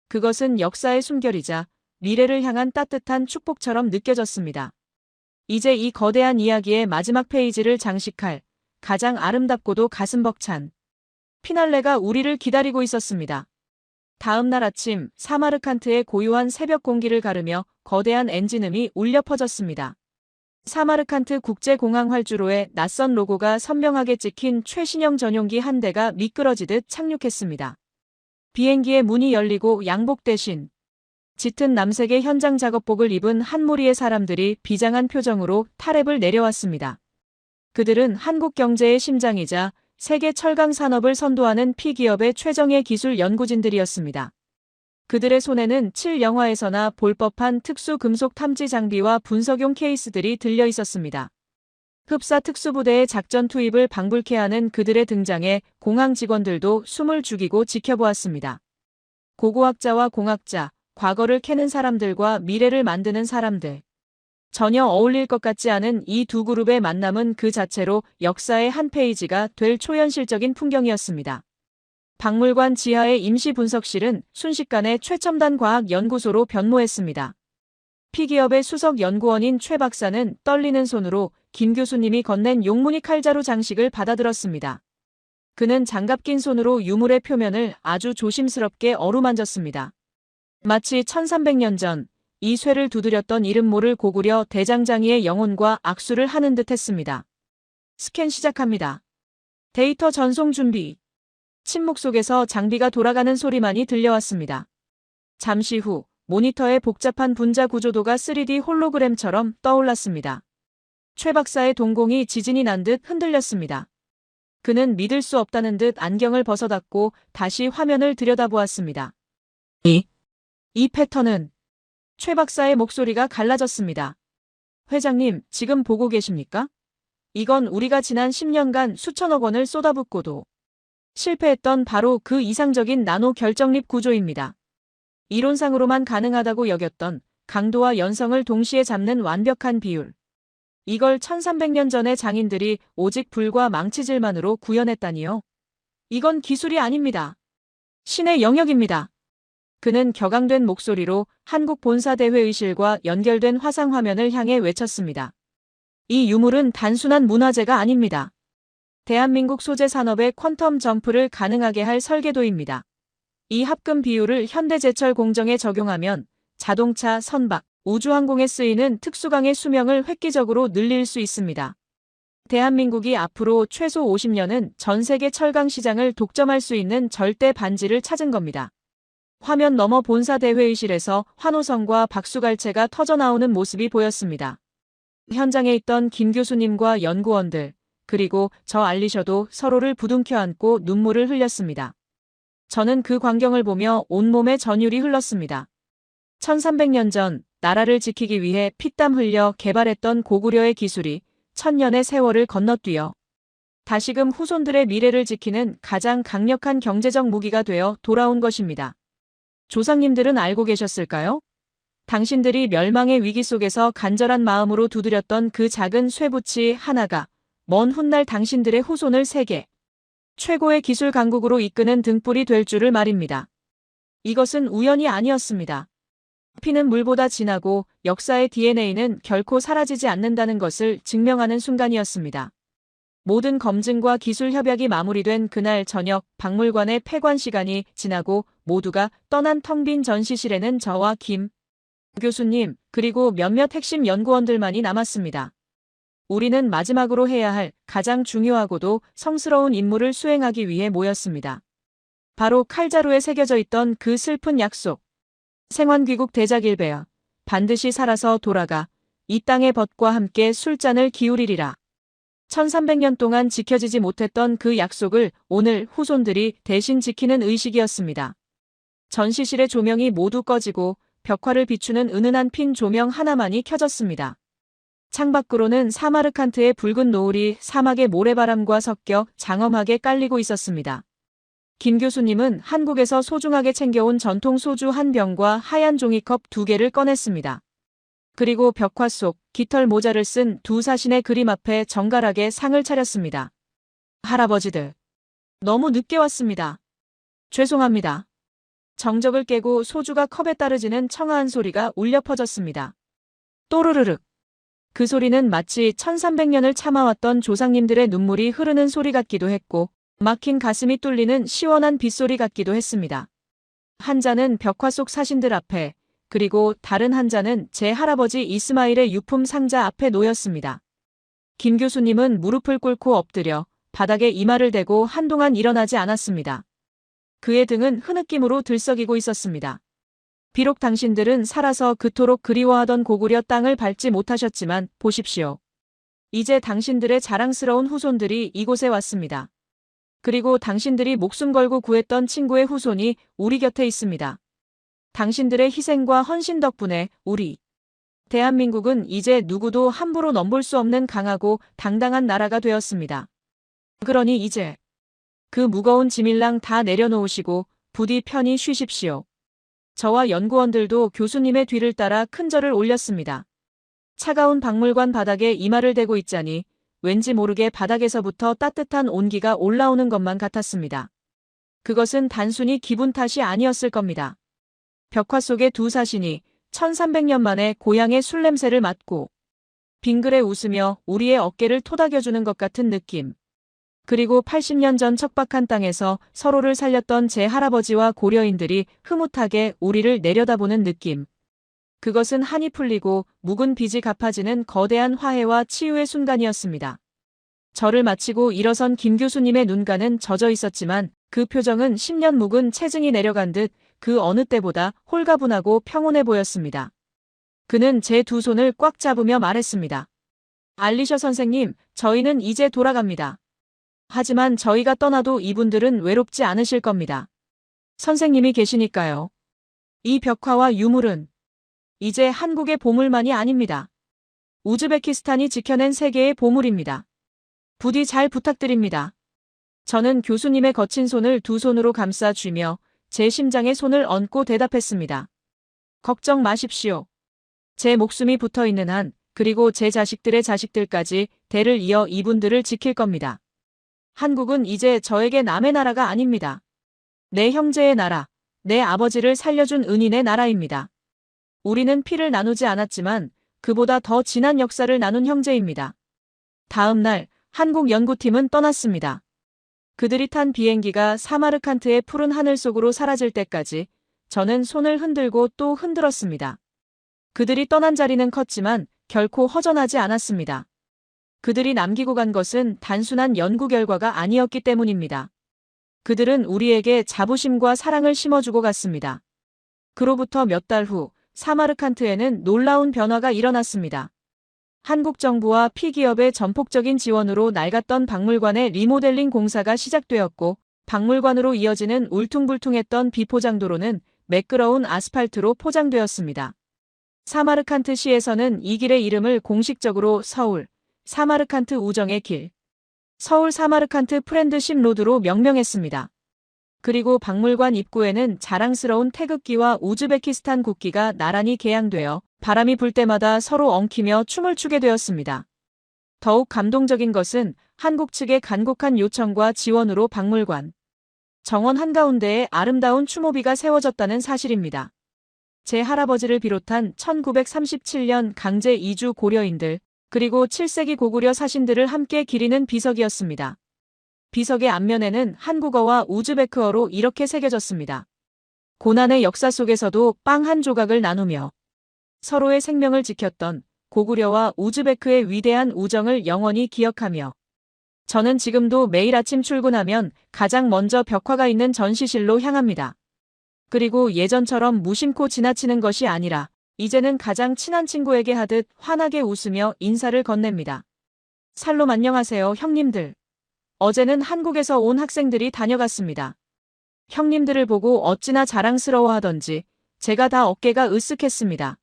그것은 역사의 숨결이자 미래를 향한 따뜻한 축복처럼 느껴졌습니다. 이제 이 거대한 이야기의 마지막 페이지를 장식할 가장 아름답고도 가슴 벅찬 피날레가 우리를 기다리고 있었습니다. 다음 날 아침 사마르칸트의 고요한 새벽 공기를 가르며 거대한 엔진음이 울려 퍼졌습니다. 사마르칸트 국제공항 활주로에 낯선 로고가 선명하게 찍힌 최신형 전용기 한 대가 미끄러지듯 착륙했습니다. 비행기의 문이 열리고 양복 대신 짙은 남색의 현장 작업복을 입은 한 무리의 사람들이 비장한 표정으로 타랩을 내려왔습니다. 그들은 한국 경제의 심장이자 세계 철강 산업을 선도하는 P기업의 최정예 기술 연구진들이었습니다. 그들의 손에는 7영화에서나 볼 법한 특수 금속 탐지 장비와 분석용 케이스들이 들려 있었습니다. 흡사 특수부대의 작전 투입을 방불케 하는 그들의 등장에 공항 직원들도 숨을 죽이고 지켜보았습니다. 고고학자와 공학자, 과거를 캐는 사람들과 미래를 만드는 사람들. 전혀 어울릴 것 같지 않은 이 두 그룹의 만남은 그 자체로 역사의 한 페이지가 될 초현실적인 풍경이었습니다. 박물관 지하의 임시 분석실은 순식간에 최첨단 과학 연구소로 변모했습니다. P기업의 수석 연구원인 최 박사는 떨리는 손으로 김 교수님이 건넨 용무늬 칼자루 장식을 받아들었습니다. 그는 장갑 낀 손으로 유물의 표면을 아주 조심스럽게 어루만졌습니다. 마치 1300년 전 이 쇠를 두드렸던 이름 모를 고구려 대장장이의 영혼과 악수를 하는 듯 했습니다. 스캔 시작합니다. 데이터 전송 준비. 침묵 속에서 장비가 돌아가는 소리만이 들려왔습니다. 잠시 후 모니터의 복잡한 분자 구조도가 3D 홀로그램처럼 떠올랐습니다. 최 박사의 동공이 지진이 난 듯 흔들렸습니다. 그는 믿을 수 없다는 듯 안경을 벗어닫고 다시 화면을 들여다보았습니다. 이 패턴은... 최 박사의 목소리가 갈라졌습니다. 회장님, 지금 보고 계십니까? 이건 우리가 지난 10년간 수천억 원을 쏟아붓고도 실패했던 바로 그 이상적인 나노 결정립 구조입니다. 이론상으로만 가능하다고 여겼던 강도와 연성을 동시에 잡는 완벽한 비율. 이걸 1300년 전의 장인들이 오직 불과 망치질만으로 구현했다니요. 이건 기술이 아닙니다. 신의 영역입니다. 그는 격앙된 목소리로 한국 본사대회의실과 연결된 화상 화면을 향해 외쳤습니다. 이 유물은 단순한 문화재가 아닙니다. 대한민국 소재 산업의 퀀텀 점프를 가능하게 할 설계도입니다. 이 합금 비율을 현대제철 공정에 적용하면 자동차, 선박, 우주항공에 쓰이는 특수강의 수명을 획기적으로 늘릴 수 있습니다. 대한민국이 앞으로 최소 50년은 전 세계 철강 시장을 독점할 수 있는 절대 반지를 찾은 겁니다. 화면 너머 본사대회의실에서 환호성과 박수갈채가 터져나오는 모습이 보였습니다. 현장에 있던 김 교수님과 연구원들, 그리고 저 알리셔도 서로를 부둥켜 안고 눈물을 흘렸습니다. 저는 그 광경을 보며 온몸에 전율이 흘렀습니다. 1300년 전 나라를 지키기 위해 피땀 흘려 개발했던 고구려의 기술이 1000년의 세월을 건너뛰어 다시금 후손들의 미래를 지키는 가장 강력한 경제적 무기가 되어 돌아온 것입니다. 조상님들은 알고 계셨을까요? 당신들이 멸망의 위기 속에서 간절한 마음으로 두드렸던 그 작은 쇠붙이 하나가 먼 훗날 당신들의 후손을 세계 최고의 기술 강국으로 이끄는 등불이 될 줄을 말입니다. 이것은 우연이 아니었습니다. 피는 물보다 진하고 역사의 DNA는 결코 사라지지 않는다는 것을 증명하는 순간이었습니다. 모든 검증과 기술 협약이 마무리된 그날 저녁 박물관의 폐관 시간이 지나고 모두가 떠난 텅 빈 전시실에는 저와 김 교수님 그리고 몇몇 핵심 연구원들만이 남았습니다. 우리는 마지막으로 해야 할 가장 중요하고도 성스러운 임무를 수행하기 위해 모였습니다. 바로 칼자루에 새겨져 있던 그 슬픈 약속. 생환귀국 대작일배야. 반드시 살아서 돌아가 이 땅의 벗과 함께 술잔을 기울이리라. 1300년 동안 지켜지지 못했던 그 약속을 오늘 후손들이 대신 지키는 의식이었습니다. 전시실의 조명이 모두 꺼지고 벽화를 비추는 은은한 핀 조명 하나만이 켜졌습니다. 창밖으로는 사마르칸트의 붉은 노을이 사막의 모래바람과 섞여 장엄하게 깔리고 있었습니다. 김 교수님은 한국에서 소중하게 챙겨온 전통 소주 한 병과 하얀 종이컵 2개를 꺼냈습니다. 그리고 벽화 속 깃털 모자를 쓴 두 사신의 그림 앞에 정갈하게 상을 차렸습니다. 할아버지들, 너무 늦게 왔습니다. 죄송합니다. 정적을 깨고 소주가 컵에 따르지는 청아한 소리가 울려 퍼졌습니다. 또르르륵. 그 소리는 마치 1300년을 참아왔던 조상님들의 눈물이 흐르는 소리 같기도 했고 막힌 가슴이 뚫리는 시원한 빗소리 같기도 했습니다. 한 잔은 벽화 속 사신들 앞에 그리고 다른 한 잔은 제 할아버지 이스마일의 유품 상자 앞에 놓였습니다. 김 교수님은 무릎을 꿇고 엎드려 바닥에 이마를 대고 한동안 일어나지 않았습니다. 그의 등은 흐느낌으로 들썩이고 있었습니다. 비록 당신들은 살아서 그토록 그리워하던 고구려 땅을 밟지 못하셨지만 보십시오. 이제 당신들의 자랑스러운 후손들이 이곳에 왔습니다. 그리고 당신들이 목숨 걸고 구했던 친구의 후손이 우리 곁에 있습니다. 당신들의 희생과 헌신 덕분에 우리 대한민국은 이제 누구도 함부로 넘볼 수 없는 강하고 당당한 나라가 되었습니다. 그러니 이제 그 무거운 짐일랑 다 내려놓으시고 부디 편히 쉬십시오. 저와 연구원들도 교수님의 뒤를 따라 큰 절을 올렸습니다. 차가운 박물관 바닥에 이마를 대고 있자니 왠지 모르게 바닥에서부터 따뜻한 온기가 올라오는 것만 같았습니다. 그것은 단순히 기분 탓이 아니었을 겁니다. 벽화 속의 두 사신이 1300년 만에 고향의 술 냄새를 맡고 빙그레 웃으며 우리의 어깨를 토닥여주는 것 같은 느낌. 그리고 80년 전 척박한 땅에서 서로를 살렸던 제 할아버지와 고려인들이 흐뭇하게 우리를 내려다보는 느낌. 그것은 한이 풀리고 묵은 빚이 갚아지는 거대한 화해와 치유의 순간이었습니다. 절을 마치고 일어선 김 교수님의 눈가는 젖어 있었지만 그 표정은 10년 묵은 체증이 내려간 듯 그 어느 때보다 홀가분하고 평온해 보였습니다. 그는 제 두 손을 꽉 잡으며 말했습니다. 알리셔 선생님, 저희는 이제 돌아갑니다. 하지만 저희가 떠나도 이분들은 외롭지 않으실 겁니다. 선생님이 계시니까요. 이 벽화와 유물은 이제 한국의 보물만이 아닙니다. 우즈베키스탄이 지켜낸 세계의 보물입니다. 부디 잘 부탁드립니다. 저는 교수님의 거친 손을 두 손으로 감싸 쥐며 제 심장에 손을 얹고 대답했습니다. 걱정 마십시오. 제 목숨이 붙어 있는 한, 그리고 제 자식들의 자식들까지 대를 이어 이분들을 지킬 겁니다. 한국은 이제 저에게 남의 나라가 아닙니다. 내 형제의 나라, 내 아버지를 살려준 은인의 나라입니다. 우리는 피를 나누지 않았지만 그보다 더 진한 역사를 나눈 형제입니다. 다음 날 한국 연구팀은 떠났습니다. 그들이 탄 비행기가 사마르칸트의 푸른 하늘 속으로 사라질 때까지 저는 손을 흔들고 또 흔들었습니다. 그들이 떠난 자리는 컸지만 결코 허전하지 않았습니다. 그들이 남기고 간 것은 단순한 연구 결과가 아니었기 때문입니다. 그들은 우리에게 자부심과 사랑을 심어주고 갔습니다. 그로부터 몇 달 후 사마르칸트에는 놀라운 변화가 일어났습니다. 한국 정부와 피기업의 전폭적인 지원으로 낡았던 박물관의 리모델링 공사가 시작되었고 박물관으로 이어지는 울퉁불퉁했던 비포장도로는 매끄러운 아스팔트로 포장되었습니다. 사마르칸트 시에서는 이 길의 이름을 공식적으로 서울, 사마르칸트 우정의 길, 서울 사마르칸트 프렌드십 로드로 명명했습니다. 그리고 박물관 입구에는 자랑스러운 태극기와 우즈베키스탄 국기가 나란히 개양되어 바람이 불 때마다 서로 엉키며 춤을 추게 되었습니다. 더욱 감동적인 것은 한국 측의 간곡한 요청과 지원으로 박물관 정원 한가운데에 아름다운 추모비가 세워졌다는 사실입니다. 제 할아버지를 비롯한 1937년 강제 이주 고려인들 그리고 7세기 고구려 사신들을 함께 기리는 비석이었습니다. 비석의 앞면에는 한국어와 우즈베크어로 이렇게 새겨졌습니다. 고난의 역사 속에서도 빵 한 조각을 나누며 서로의 생명을 지켰던 고구려와 우즈베크의 위대한 우정을 영원히 기억하며 저는 지금도 매일 아침 출근하면 가장 먼저 벽화가 있는 전시실로 향합니다. 그리고 예전처럼 무심코 지나치는 것이 아니라 이제는 가장 친한 친구에게 하듯 환하게 웃으며 인사를 건넵니다. 살롬 안녕하세요 형님들. 어제는 한국에서 온 학생들이 다녀갔습니다. 형님들을 보고 어찌나 자랑스러워하던지 제가 다 어깨가 으쓱했습니다.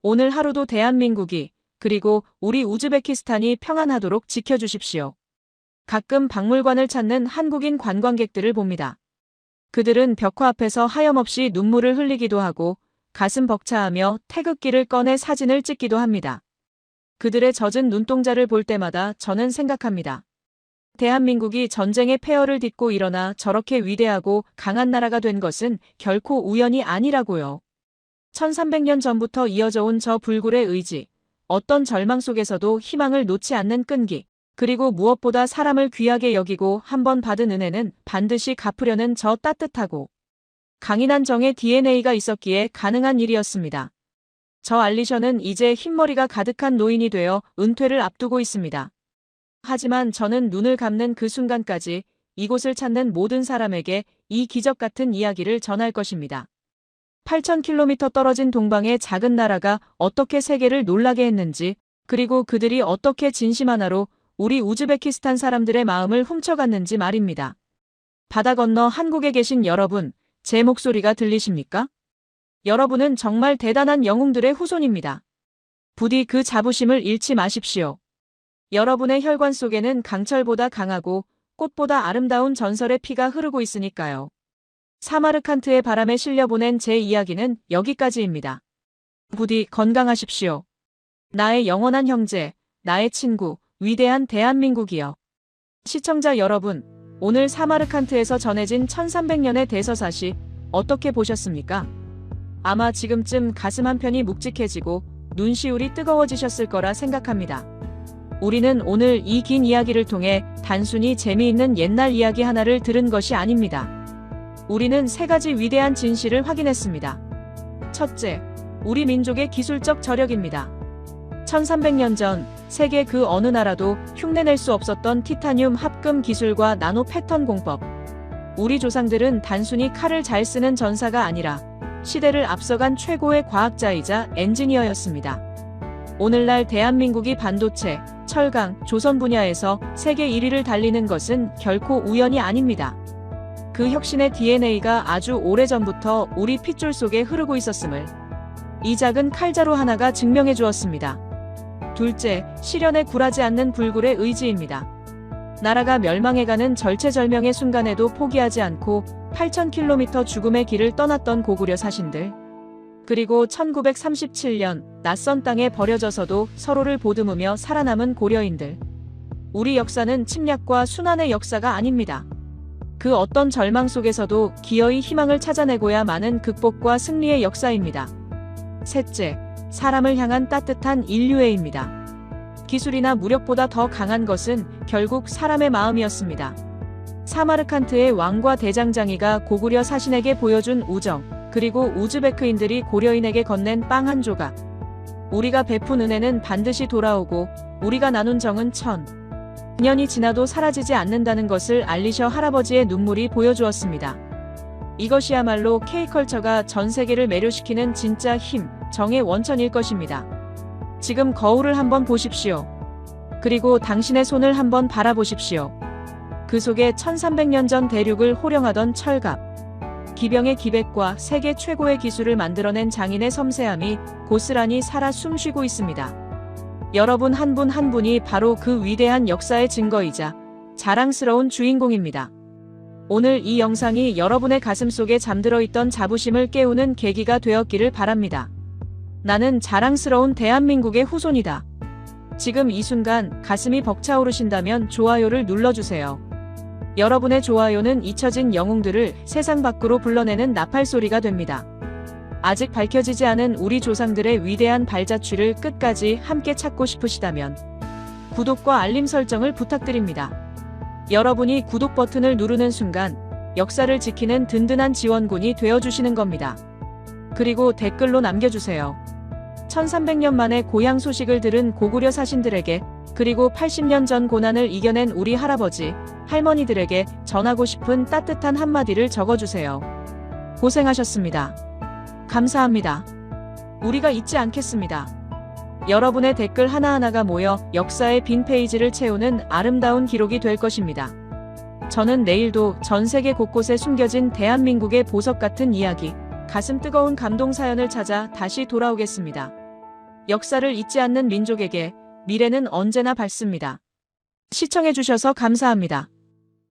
오늘 하루도 대한민국이 그리고 우리 우즈베키스탄이 평안하도록 지켜주십시오. 가끔 박물관을 찾는 한국인 관광객들을 봅니다. 그들은 벽화 앞에서 하염없이 눈물을 흘리기도 하고 가슴 벅차하며 태극기를 꺼내 사진을 찍기도 합니다. 그들의 젖은 눈동자를 볼 때마다 저는 생각합니다. 대한민국이 전쟁의 폐허를 딛고 일어나 저렇게 위대하고 강한 나라가 된 것은 결코 우연이 아니라고요. 1300년 전부터 이어져 온 저 불굴의 의지, 어떤 절망 속에서도 희망을 놓지 않는 끈기, 그리고 무엇보다 사람을 귀하게 여기고 한번 받은 은혜는 반드시 갚으려는 저 따뜻하고 강인한 정의 DNA가 있었기에 가능한 일이었습니다. 저 알리셔는 이제 흰머리가 가득한 노인이 되어 은퇴를 앞두고 있습니다. 하지만 저는 눈을 감는 그 순간까지 이곳을 찾는 모든 사람에게 이 기적 같은 이야기를 전할 것입니다. 8,000km 떨어진 동방의 작은 나라가 어떻게 세계를 놀라게 했는지, 그리고 그들이 어떻게 진심 하나로 우리 우즈베키스탄 사람들의 마음을 훔쳐갔는지 말입니다. 바다 건너 한국에 계신 여러분, 제 목소리가 들리십니까? 여러분은 정말 대단한 영웅들의 후손입니다. 부디 그 자부심을 잃지 마십시오. 여러분의 혈관 속에는 강철보다 강하고 꽃보다 아름다운 전설의 피가 흐르고 있으니까요. 사마르칸트의 바람에 실려보낸 제 이야기는 여기까지입니다. 부디 건강하십시오. 나의 영원한 형제, 나의 친구, 위대한 대한민국이여. 시청자 여러분, 오늘 사마르칸트에서 전해진 1300년의 대서사시 어떻게 보셨습니까? 아마 지금쯤 가슴 한편이 묵직해지고 눈시울이 뜨거워지셨을 거라 생각합니다. 우리는 오늘 이 긴 이야기를 통해 단순히 재미있는 옛날 이야기 하나를 들은 것이 아닙니다. 우리는 3가지 위대한 진실을 확인했습니다. 첫째, 우리 민족의 기술적 저력입니다. 1300년 전 세계 그 어느 나라도 흉내낼 수 없었던 티타늄 합금 기술과 나노 패턴 공법. 우리 조상들은 단순히 칼을 잘 쓰는 전사가 아니라 시대를 앞서간 최고의 과학자이자 엔지니어였습니다. 오늘날 대한민국이 반도체, 철강, 조선 분야에서 세계 1위를 달리는 것은 결코 우연이 아닙니다. 그 혁신의 DNA가 아주 오래전부터 우리 핏줄 속에 흐르고 있었음을 이 작은 칼자루 하나가 증명해 주었습니다. 둘째, 시련에 굴하지 않는 불굴의 의지입니다. 나라가 멸망해가는 절체절명의 순간에도 포기하지 않고 8000km 죽음의 길을 떠났던 고구려 사신들. 그리고 1937년 낯선 땅에 버려져서도 서로를 보듬으며 살아남은 고려인들. 우리 역사는 침략과 순환의 역사가 아닙니다. 그 어떤 절망 속에서도 기어이 희망을 찾아내고야 마는 극복과 승리의 역사입니다. 셋째, 사람을 향한 따뜻한 인류애입니다. 기술이나 무력보다 더 강한 것은 결국 사람의 마음이었습니다. 사마르칸트의 왕과 대장장이가 고구려 사신에게 보여준 우정, 그리고 우즈베크인들이 고려인에게 건넨 빵 한 조각. 우리가 베푼 은혜는 반드시 돌아오고 우리가 나눈 정은 1000년이 지나도 사라지지 않는다는 것을 알리셔 할아버지의 눈물이 보여주었습니다. 이것이야말로 K컬처가 전 세계를 매료시키는 진짜 힘, 정의 원천일 것입니다. 지금 거울을 한번 보십시오. 그리고 당신의 손을 한번 바라보십시오. 그 속에 1300년 전 대륙을 호령하던 철갑, 기병의 기백과 세계 최고의 기술을 만들어낸 장인의 섬세함이 고스란히 살아 숨쉬고 있습니다. 여러분 한 분 한 분이 바로 그 위대한 역사의 증거이자 자랑스러운 주인공입니다. 오늘 이 영상이 여러분의 가슴 속에 잠들어 있던 자부심을 깨우는 계기가 되었기를 바랍니다. 나는 자랑스러운 대한민국의 후손이다. 지금 이 순간 가슴이 벅차오르신다면 좋아요를 눌러주세요. 여러분의 좋아요는 잊혀진 영웅들을 세상 밖으로 불러내는 나팔소리가 됩니다. 아직 밝혀지지 않은 우리 조상들의 위대한 발자취를 끝까지 함께 찾고 싶으시다면 구독과 알림 설정을 부탁드립니다. 여러분이 구독 버튼을 누르는 순간 역사를 지키는 든든한 지원군이 되어주시는 겁니다. 그리고 댓글로 남겨주세요. 1300년 만에 고향 소식을 들은 고구려 사신들에게, 그리고 80년 전 고난을 이겨낸 우리 할아버지, 할머니들에게 전하고 싶은 따뜻한 한마디를 적어주세요. 고생하셨습니다. 감사합니다. 우리가 잊지 않겠습니다. 여러분의 댓글 하나하나가 모여 역사의 빈 페이지를 채우는 아름다운 기록이 될 것입니다. 저는 내일도 전 세계 곳곳에 숨겨진 대한민국의 보석 같은 이야기, 가슴 뜨거운 감동 사연을 찾아 다시 돌아오겠습니다. 역사를 잊지 않는 민족에게 미래는 언제나 밝습니다. 시청해주셔서 감사합니다.